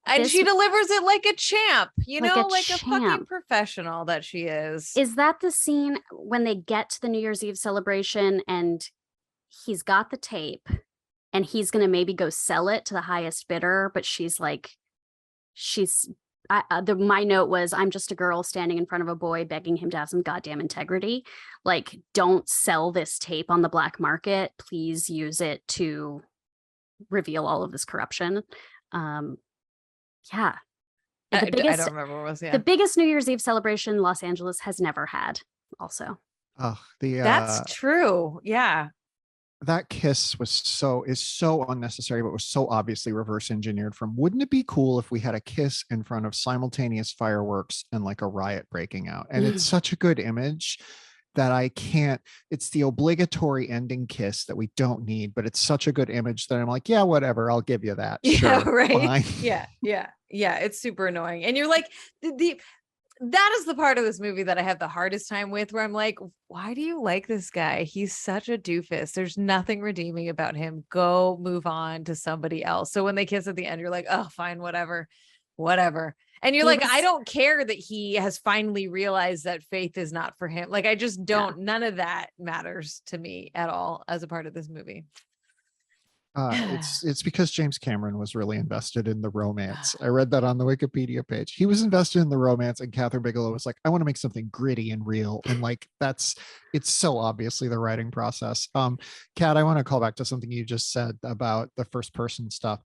And she delivers it like a champ, like a fucking professional that she is. Is that the scene when they get to the New Year's Eve celebration and he's got the tape and he's going to maybe go sell it to the highest bidder, but my note was, I'm just a girl standing in front of a boy begging him to have some goddamn integrity. Like, don't sell this tape on the black market. Please use it to reveal all of this corruption. Yeah. I don't remember what was, the biggest New Year's Eve celebration Los Angeles has never had also. Oh, that's true. Yeah. That kiss is so unnecessary, but was so obviously reverse engineered from, wouldn't it be cool if we had a kiss in front of simultaneous fireworks and like a riot breaking out? And it's such a good image that it's the obligatory ending kiss that we don't need, but it's such a good image that I'm like, yeah, whatever, I'll give you that. Yeah, sure, right. Fine. Yeah. It's super annoying. And you're like, that is the part of this movie that I have the hardest time with, where I'm like, why do you like this guy? He's such a doofus. There's nothing redeeming about him. Go move on to somebody else. So when they kiss at the end, you're like, oh, fine, whatever. And you're like, I don't care that he has finally realized that faith is not for him. Like, I just don't, none of that matters to me at all as a part of this movie. It's because James Cameron was really invested in the romance. I read that on the Wikipedia page. He was invested in the romance, and Kathryn Bigelow was like, I want to make something gritty and real. And like, it's so obviously the writing process. Kat, I want to call back to something you just said about the first person stuff.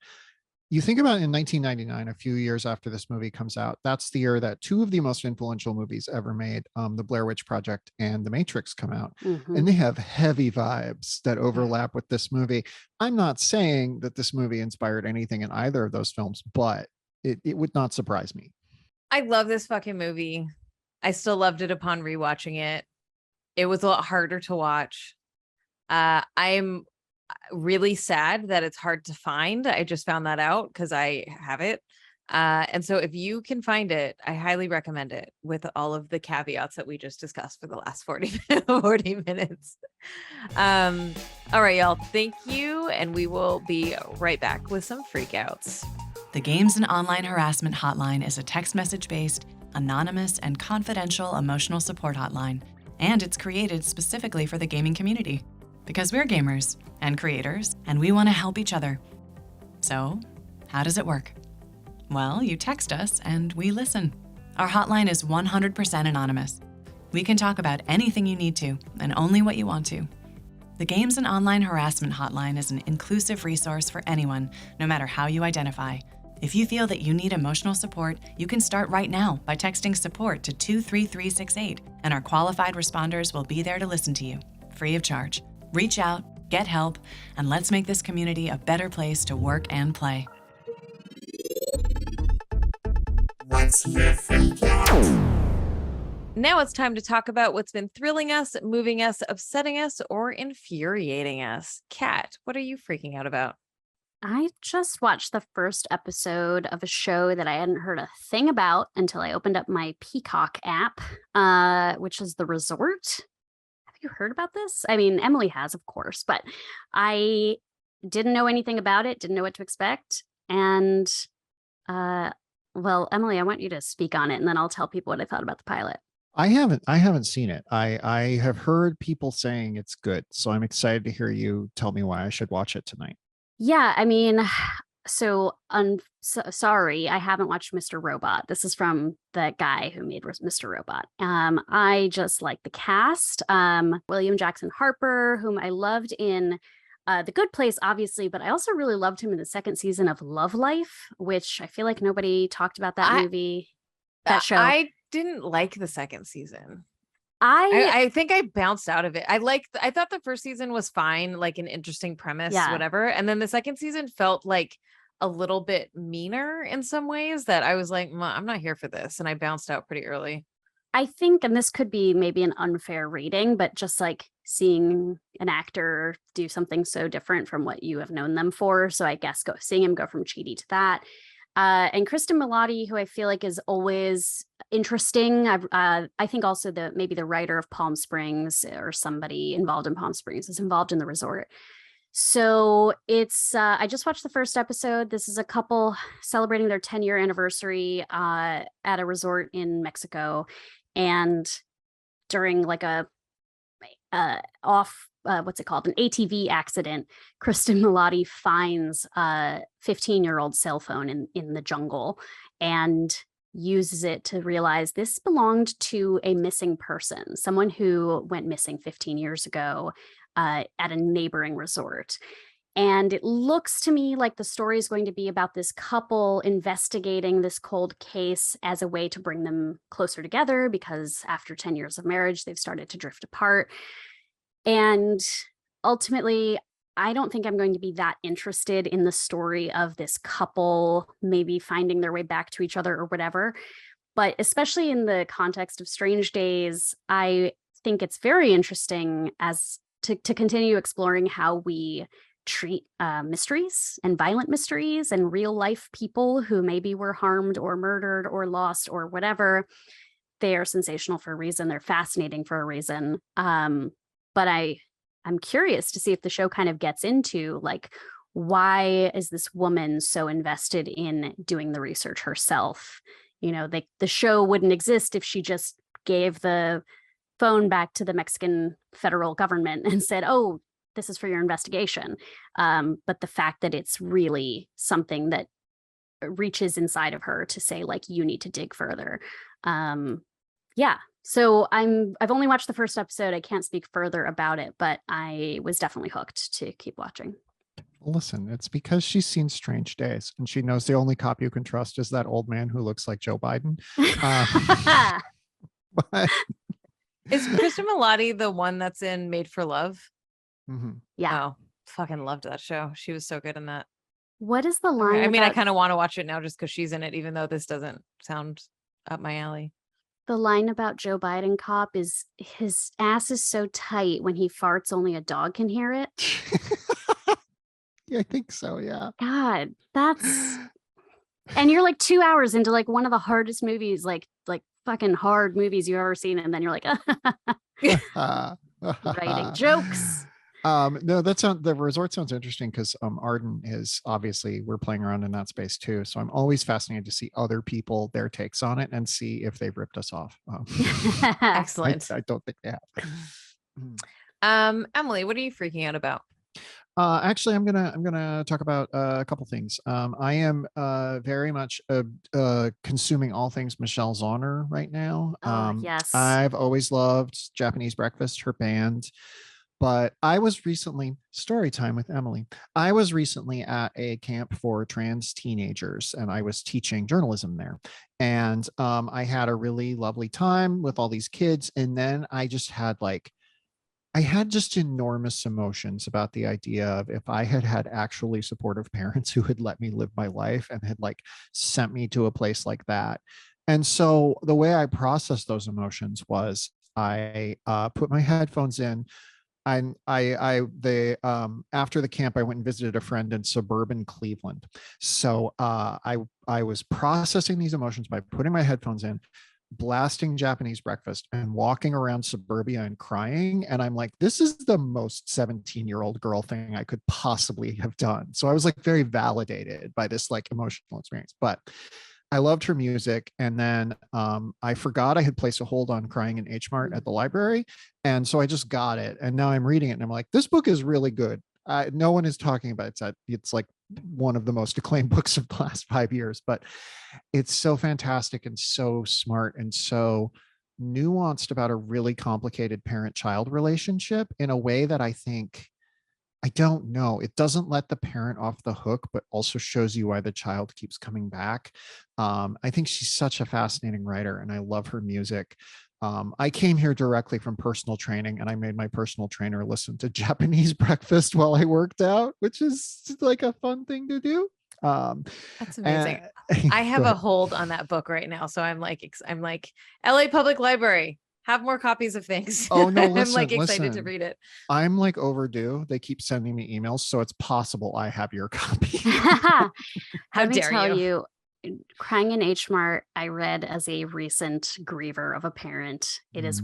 You think about in 1999, a few years after this movie comes out, that's the year that two of the most influential movies ever made, The Blair Witch Project and The Matrix, come out. Mm-hmm. And they have heavy vibes that overlap with this movie. I'm not saying that this movie inspired anything in either of those films, but it would not surprise me. I love this fucking movie. I still loved it upon rewatching it. It was a lot harder to watch. I'm really sad that it's hard to find. I just found that out because I have it. And so if you can find it, I highly recommend it, with all of the caveats that we just discussed for the last 40 minutes. All right, y'all. Thank you. And we will be right back with some freak outs. The Games and Online Harassment Hotline is a text message-based, anonymous, and confidential emotional support hotline. And it's created specifically for the gaming community. Because we're gamers and creators, and we want to help each other. So, how does it work? Well, you text us and we listen. Our hotline is 100% anonymous. We can talk about anything you need to, and only what you want to. The Games and Online Harassment Hotline is an inclusive resource for anyone, no matter how you identify. If you feel that you need emotional support, you can start right now by texting support to 23368, and our qualified responders will be there to listen to you, free of charge. Reach out, get help, and let's make this community a better place to work and play. What's your freak out? Now it's time to talk about what's been thrilling us, moving us, upsetting us, or infuriating us. Kat, what are you freaking out about? I just watched the first episode of a show that I hadn't heard a thing about until I opened up my Peacock app, which is The Resort. Have you heard about this? I mean, Emily has, of course, but I didn't know anything about it, didn't know what to expect. And, well, Emily, I want you to speak on it, and then I'll tell people what I thought about the pilot. I haven't seen it. I have heard people saying it's good, so I'm excited to hear you tell me why I should watch it tonight. Yeah, I mean, sorry, I haven't watched Mr. Robot. This is from the guy who made Mr. Robot. I just like the cast. William Jackson Harper, whom I loved in The Good Place, obviously, but I also really loved him in the second season of Love Life, which I feel like nobody talked about that movie, that show. I didn't like the second season. I think I bounced out of it. I thought the first season was fine, like an interesting premise, whatever. And then the second season felt like a little bit meaner in some ways that I was like, I'm not here for this. And I bounced out pretty early. I think, and this could be maybe an unfair rating, but just like seeing an actor do something so different from what you have known them for. So I guess seeing him go from Chidi to that. And Kristen Milotti, who I feel like is always interesting. I think also maybe the writer of Palm Springs or somebody involved in Palm Springs is involved in The Resort. So it's, I just watched the first episode. This is a couple celebrating their 10-year anniversary at a resort in Mexico. And during like what's it called? An ATV accident, Kristen Milotti finds a 15-year-old cell phone in the jungle and uses it to realize this belonged to a missing person, someone who went missing 15 years ago at a neighboring resort. And it looks to me like the story is going to be about this couple investigating this cold case as a way to bring them closer together, because after 10 years of marriage, they've started to drift apart. And ultimately, I don't think I'm going to be that interested in the story of this couple maybe finding their way back to each other or whatever. But especially in the context of Strange Days, I think it's very interesting as to continue exploring how we treat mysteries and violent mysteries and real life people who maybe were harmed or murdered or lost or whatever. They are sensational for a reason. They're fascinating for a reason. But I'm curious to see if the show kind of gets into like, why is this woman so invested in doing the research herself? You know, the show wouldn't exist if she just gave the phone back to the Mexican federal government and said, oh, this is for your investigation. But the fact that it's really something that reaches inside of her to say, like, you need to dig further. Yeah. So I've only watched the first episode. I can't speak further about it, but I was definitely hooked to keep watching. Listen, it's because she's seen Strange Days and she knows the only cop you can trust is that old man who looks like Joe Biden. But is Kristen Milotti the one that's in Made for Love? Mm-hmm. Yeah. Oh, fucking loved that show. She was so good in that. What is the line? I mean, I kind of want to watch it now just because she's in it, even though this doesn't sound up my alley. The line about Joe Biden cop is his ass is so tight when he farts, only a dog can hear it. Yeah, I think so. Yeah. God, that's, and you're like 2 hours into like one of the hardest movies, like fucking hard movies you've ever seen. And then you're like, writing jokes. No, the resort sounds interesting because Arden is obviously, we're playing around in that space too. So I'm always fascinated to see other people, their takes on it, and see if they've ripped us off. Excellent. I don't think they have. Emily, what are you freaking out about? Actually, I'm gonna talk about a couple things. I am very much consuming all things Michelle Zauner right now. Yes, I've always loved Japanese Breakfast, her band. But I was recently, story time with Emily. I was recently at a camp for trans teenagers and I was teaching journalism there. And I had a really lovely time with all these kids. And then I just had just enormous emotions about the idea of if I had actually supportive parents who had let me live my life and had like sent me to a place like that. And so the way I processed those emotions was I put my headphones in. After the camp, I went and visited a friend in suburban Cleveland. So I was processing these emotions by putting my headphones in, blasting Japanese breakfast, and walking around suburbia and crying. And I'm like, this is the most 17-year-old girl thing I could possibly have done. So I was like very validated by this like emotional experience. But I loved her music. And then I forgot I had placed a hold on Crying in H Mart at the library. And so I just got it. And now I'm reading it and I'm like, this book is really good. No one is talking about it. It's like one of the most acclaimed books of the last 5 years, but it's so fantastic and so smart and so nuanced about a really complicated parent-child relationship in a way that I don't know. It doesn't let the parent off the hook, but also shows you why the child keeps coming back. I think she's such a fascinating writer and I love her music. I came here directly from personal training and I made my personal trainer listen to Japanese breakfast while I worked out, which is like a fun thing to do. That's amazing. I have a hold on that book right now. So I'm like LA Public Library. Have more copies of things. Oh no, listen, I'm like excited to read it. I'm like overdue. They keep sending me emails, so it's possible I have your copy. Let me tell you, Crying in H Mart, I read as a recent griever of a parent. It is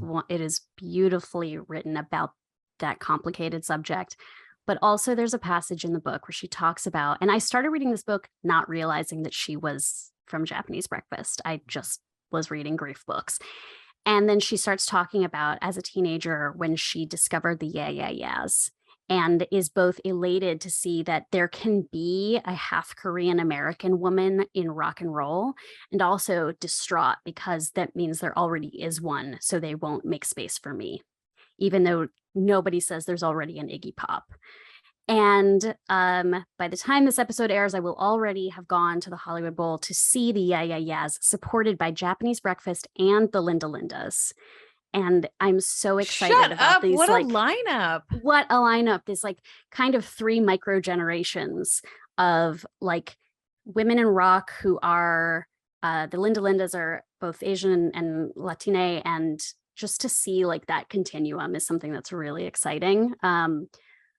beautifully written about that complicated subject. But also there's a passage in the book where she talks about, and I started reading this book not realizing that she was from Japanese breakfast. I just was reading grief books. And then she starts talking about as a teenager when she discovered the yeah, yeah, yeahs and is both elated to see that there can be a half Korean American woman in rock and roll and also distraught because that means there already is one. So they won't make space for me, even though nobody says there's already an Iggy Pop. And by the time this episode airs, I will already have gone to the Hollywood Bowl to see the Yeah Yeah Yeahs supported by Japanese Breakfast and the Linda Lindas. And I'm so excited about these. What a lineup. What a lineup. There's like kind of 3 micro generations of like women in rock who are, the Linda Lindas are both Asian and Latine. And just to see like that continuum is something that's really exciting.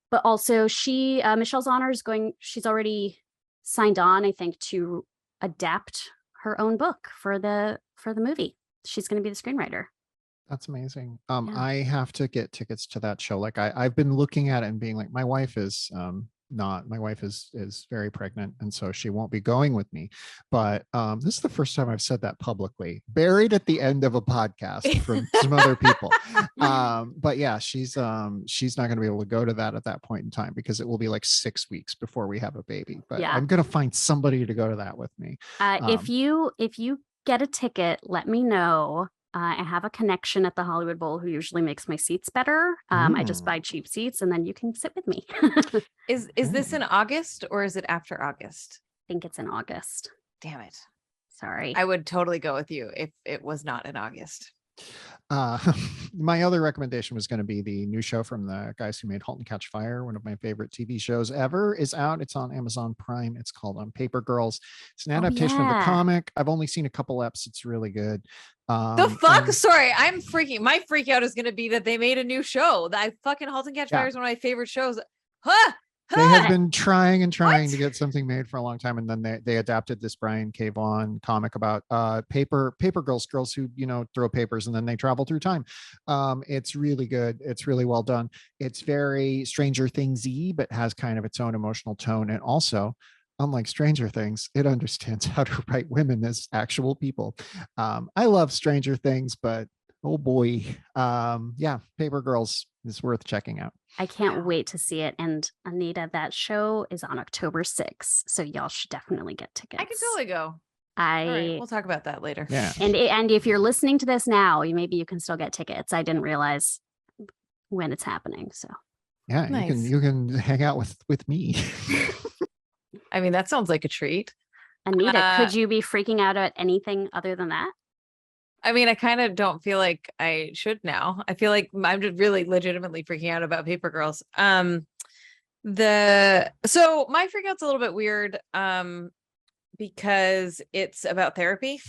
But also Michelle Zauner she's already signed on, I think, to adapt her own book for the movie. She's going to be the screenwriter. That's amazing. I have to get tickets to that show. Like I've been looking at it and being like, my wife is very pregnant. And so she won't be going with me. But this is the first time I've said that publicly, buried at the end of a podcast from some other people. But yeah, she's not going to be able to go to that at that point in time because it will be like 6 weeks before we have a baby. But yeah. I'm going to find somebody to go to that with me. If you get a ticket, let me know. I have a connection at the Hollywood Bowl who usually makes my seats better. I just buy cheap seats and then you can sit with me. Is this in August or is it after August? I think it's in August. Damn it. Sorry. I would totally go with you if it was not in August. My other recommendation was going to be the new show from the guys who made *Halt and Catch Fire*, one of my favorite TV shows ever, is out. It's on Amazon Prime. It's called Paper Girls. It's an adaptation of the comic. I've only seen a couple eps. It's really good. The fuck? Sorry, I'm freaking. My freak out is going to be that they made a new show. That fucking *Halt and Catch Fire* is one of my favorite shows. They have been trying to get something made for a long time, and then they adapted this Brian K. Vaughan comic about paper girls who throw papers and then they travel through time. It's really good. It's really well done. It's very Stranger Things-y, but has kind of its own emotional tone, and also, unlike Stranger Things, it understands how to write women as actual people. I love Stranger Things, but oh boy, Paper Girls is worth checking out. I can't wait to see it. And Anita, that show is on October 6th. So y'all should definitely get tickets. I can totally go. All right, we'll talk about that later. Yeah. And if you're listening to this now, maybe you can still get tickets. I didn't realize when it's happening. So yeah, nice. You can hang out with me. I mean, that sounds like a treat. Anita, could you be freaking out at anything other than that? I mean, I kind of don't feel like I should now. I feel like I'm just really legitimately freaking out about Paper Girls. So my freak out's a little bit weird because it's about therapy.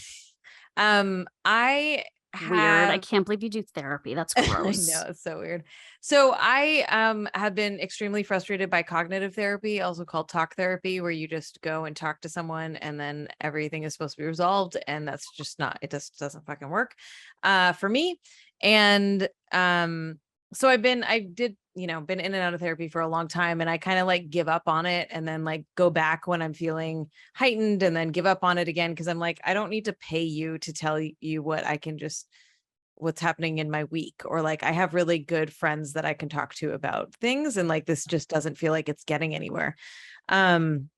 I Weird. I have can't believe you do therapy. That's I gross. know, it's so weird. So I have been extremely frustrated by cognitive therapy, also called talk therapy, where you just go and talk to someone and then everything is supposed to be resolved, and that's just not, it just doesn't fucking work for me. And so I did, been in and out of therapy for a long time, and I kind of like give up on it and then like go back when I'm feeling heightened and then give up on it again, because I'm like, I don't need to pay you to tell you what I can just what's happening in my week, or like I have really good friends that I can talk to about things, and like this just doesn't feel like it's getting anywhere. And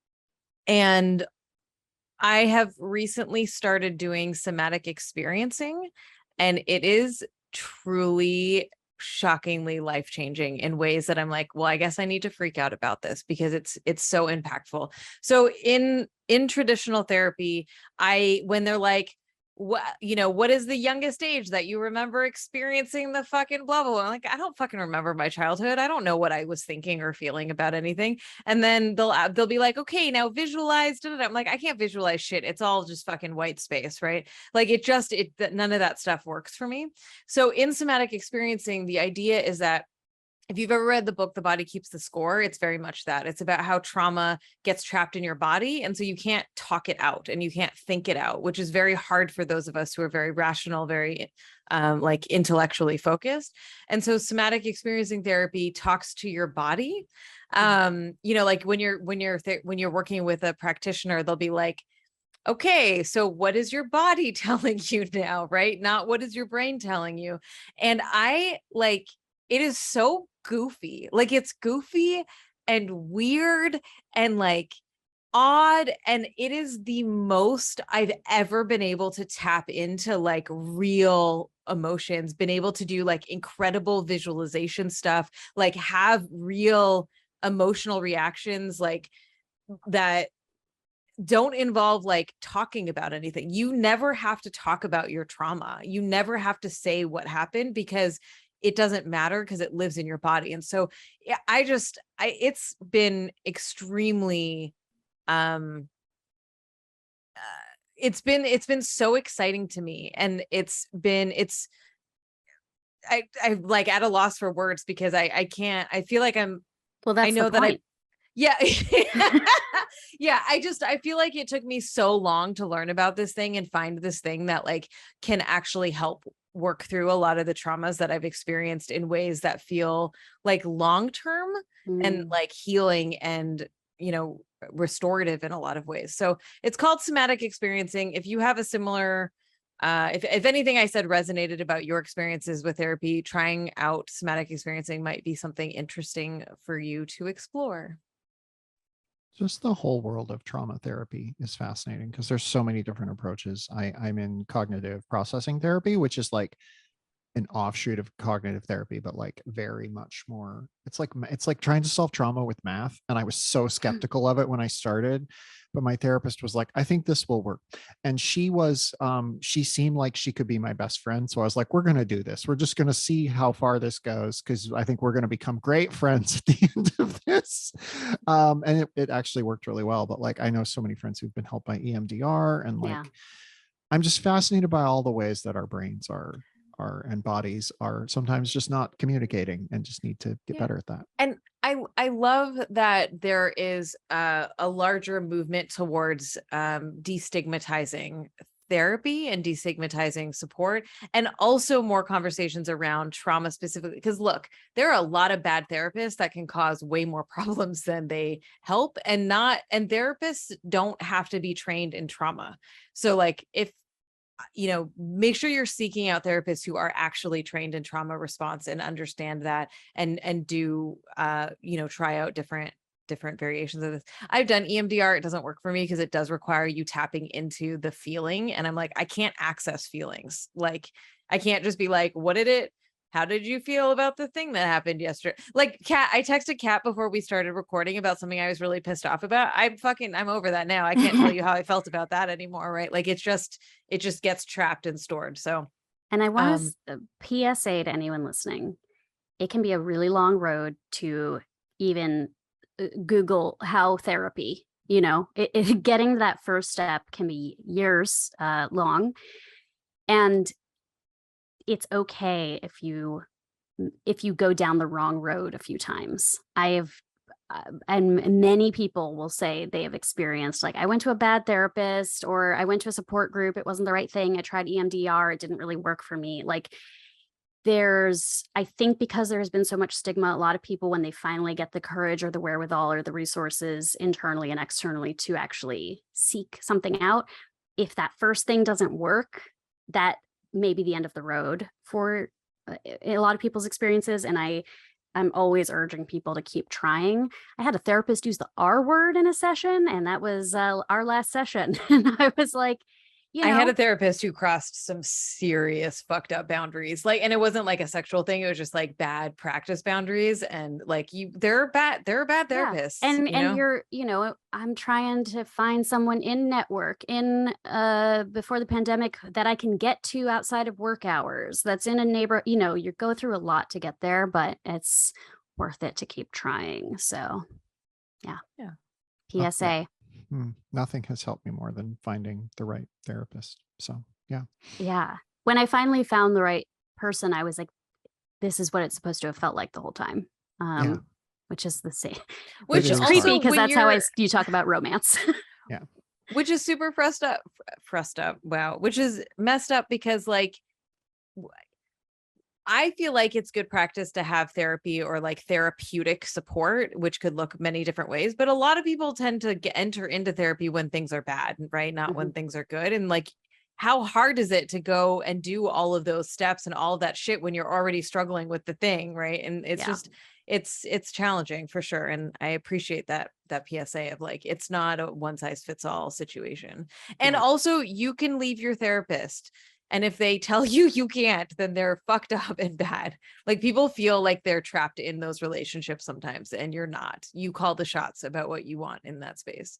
I have recently started doing somatic experiencing, and it is truly shockingly life-changing in ways that I'm like, well, I guess I need to freak out about this because it's so impactful. So in traditional therapy, when they're like, what is the youngest age that you remember experiencing the fucking blah, blah, blah? I'm like, I don't fucking remember my childhood. I don't know what I was thinking or feeling about anything. And then they'll be like, okay, now visualize. I'm like, I can't visualize shit. It's all just fucking white space, right? Like none of that stuff works for me. So in somatic experiencing, the idea is that if you've ever read the book, The Body Keeps the Score, it's very much that. It's about how trauma gets trapped in your body. And so you can't talk it out and you can't think it out, which is very hard for those of us who are very rational, very like intellectually focused. And so somatic experiencing therapy talks to your body. Like when you're working with a practitioner, they'll be like, okay, so what is your body telling you now, right? Not what is your brain telling you? And it is so goofy. Like it's goofy and weird and like odd. And it is the most I've ever been able to tap into like real emotions, been able to do like incredible visualization stuff, like have real emotional reactions like that don't involve like talking about anything. You never have to talk about your trauma. You never have to say what happened because it doesn't matter because it lives in your body. And so yeah, it's been extremely, it's been so exciting to me. And I'm like at a loss for words because I can't, I feel like well, that's I know the point. Yeah. Yeah. I feel like it took me so long to learn about this thing and find this thing that like can actually help work through a lot of the traumas that I've experienced in ways that feel like long-term and like healing and, restorative in a lot of ways. So it's called somatic experiencing. If you have a similar, if anything I said resonated about your experiences with therapy, trying out somatic experiencing might be something interesting for you to explore. Just the whole world of trauma therapy is fascinating because there's so many different approaches. I'm in cognitive processing therapy, which is like an offshoot of cognitive therapy, but like very much more. It's like trying to solve trauma with math. And I was so skeptical of it when I started, but my therapist was like, I think this will work. And she seemed like she could be my best friend. So I was like, we're going to do this. We're just going to see how far this goes, because I think we're going to become great friends at the end of this. And it actually worked really well. But like, I know so many friends who've been helped by EMDR, and like, I'm just fascinated by all the ways that our brains are and bodies are sometimes just not communicating and just need to get better at that. And I love that there is a larger movement towards destigmatizing therapy and destigmatizing support, and also more conversations around trauma specifically. Because look, there are a lot of bad therapists that can cause way more problems than they help, and therapists don't have to be trained in trauma. So like if make sure you're seeking out therapists who are actually trained in trauma response and understand that and do try out different variations of this. I've done EMDR. It doesn't work for me because it does require you tapping into the feeling. And I'm like, I can't access feelings. Like I can't just be like, how did you feel about the thing that happened yesterday? Like I texted Kat before we started recording about something I was really pissed off about. I'm over that now. I can't tell you how I felt about that anymore. Right. Like it just gets trapped and stored. So, and I want to PSA to anyone listening, it can be a really long road to even Google how therapy, getting that first step can be years long. And it's okay if you go down the wrong road a few times. And many people will say they have experienced, like, I went to a bad therapist, or I went to a support group. It wasn't the right thing. I tried EMDR. It didn't really work for me. Like, I think because there's been so much stigma, a lot of people, when they finally get the courage or the wherewithal or the resources internally and externally to actually seek something out, if that first thing doesn't work, that may be the end of the road for a lot of people's experiences. And I'm always urging people to keep trying. I had a therapist use the R word in a session, and that was our last session. And I was like, I had a therapist who crossed some serious fucked up boundaries. Like, and it wasn't like a sexual thing. It was just like bad practice boundaries. And like, they're bad therapists. And you're, I'm trying to find someone in network before the pandemic that I can get to outside of work hours. That's in a neighbor, you go through a lot to get there, but it's worth it to keep trying. So yeah. PSA. Okay. Nothing has helped me more than finding the right therapist. So, yeah. When I finally found the right person, I was like, this is what it's supposed to have felt like the whole time. Which is the same. Which is creepy, because that's how you talk about romance. Yeah. Which is super fressed up. Wow. Which is messed up, because like, I feel like it's good practice to have therapy or like therapeutic support, which could look many different ways. But a lot of people tend to enter into therapy when things are bad, right? Not when things are good. And like, how hard is it to go and do all of those steps and all of that shit when you're already struggling with the thing, right? And it's just, it's challenging for sure. And I appreciate that PSA of like, it's not a one size fits all situation. And also, you can leave your therapist. And if they tell you you can't, then they're fucked up and bad. Like, people feel like they're trapped in those relationships sometimes, and you're not. You call the shots about what you want in that space.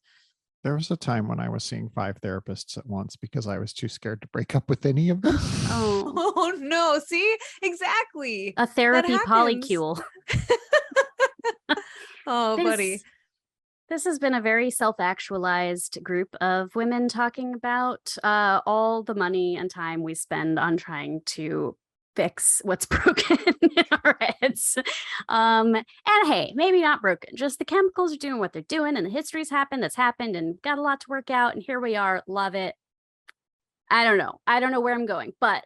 There was a time when I was seeing 5 therapists at once because I was too scared to break up with any of them. Oh no. See, exactly. A therapy polycule. Oh, buddy. This has been a very self-actualized group of women talking about all the money and time we spend on trying to fix what's broken in our heads. And hey, maybe not broken, just the chemicals are doing what they're doing, and the history's happened, and got a lot to work out, and here we are. Love it. I don't know where I'm going, but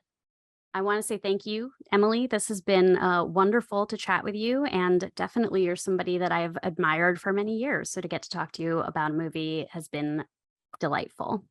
I want to say thank you, Emily. This has been wonderful to chat with you, and definitely you're somebody that I've admired for many years. So to get to talk to you about a movie has been delightful.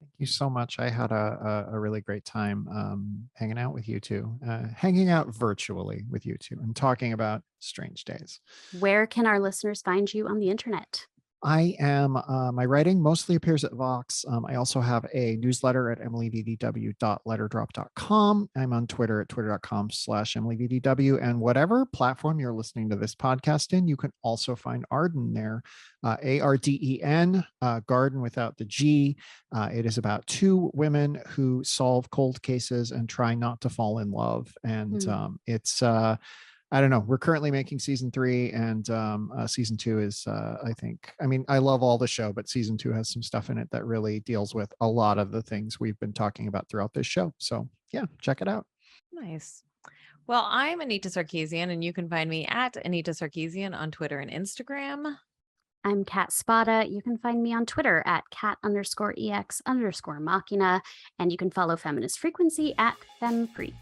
Thank you so much. I had a really great time hanging out with you two, hanging out virtually with you two, and talking about Strange Days. Where can our listeners find you on the internet? I am, my writing mostly appears at Vox. I also have a newsletter at emilyvdw.letterdrop.com. I'm on Twitter at twitter.com/emilyvdw, and whatever platform you're listening to this podcast in, you can also find Arden there, ARDEN, Garden without the G. It is about 2 women who solve cold cases and try not to fall in love. And it's, I don't know. We're currently making season 3, and season 2 is, I love all the show, but season 2 has some stuff in it that really deals with a lot of the things we've been talking about throughout this show. So yeah, check it out. Nice. Well, I'm Anita Sarkeesian, and you can find me at Anita Sarkeesian on Twitter and Instagram. I'm Kat Spada. You can find me on Twitter at @Kat_EX_Machina, and you can follow Feminist Frequency at FemFreak.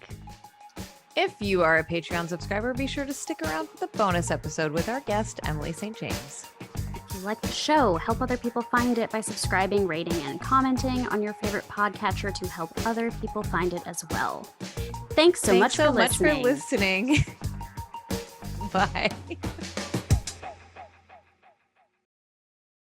If you are a Patreon subscriber, be sure to stick around for the bonus episode with our guest, Emily St. James. If you like the show, help other people find it by subscribing, rating, and commenting on your favorite podcatcher to help other people find it as well. Thanks so much for listening. Bye.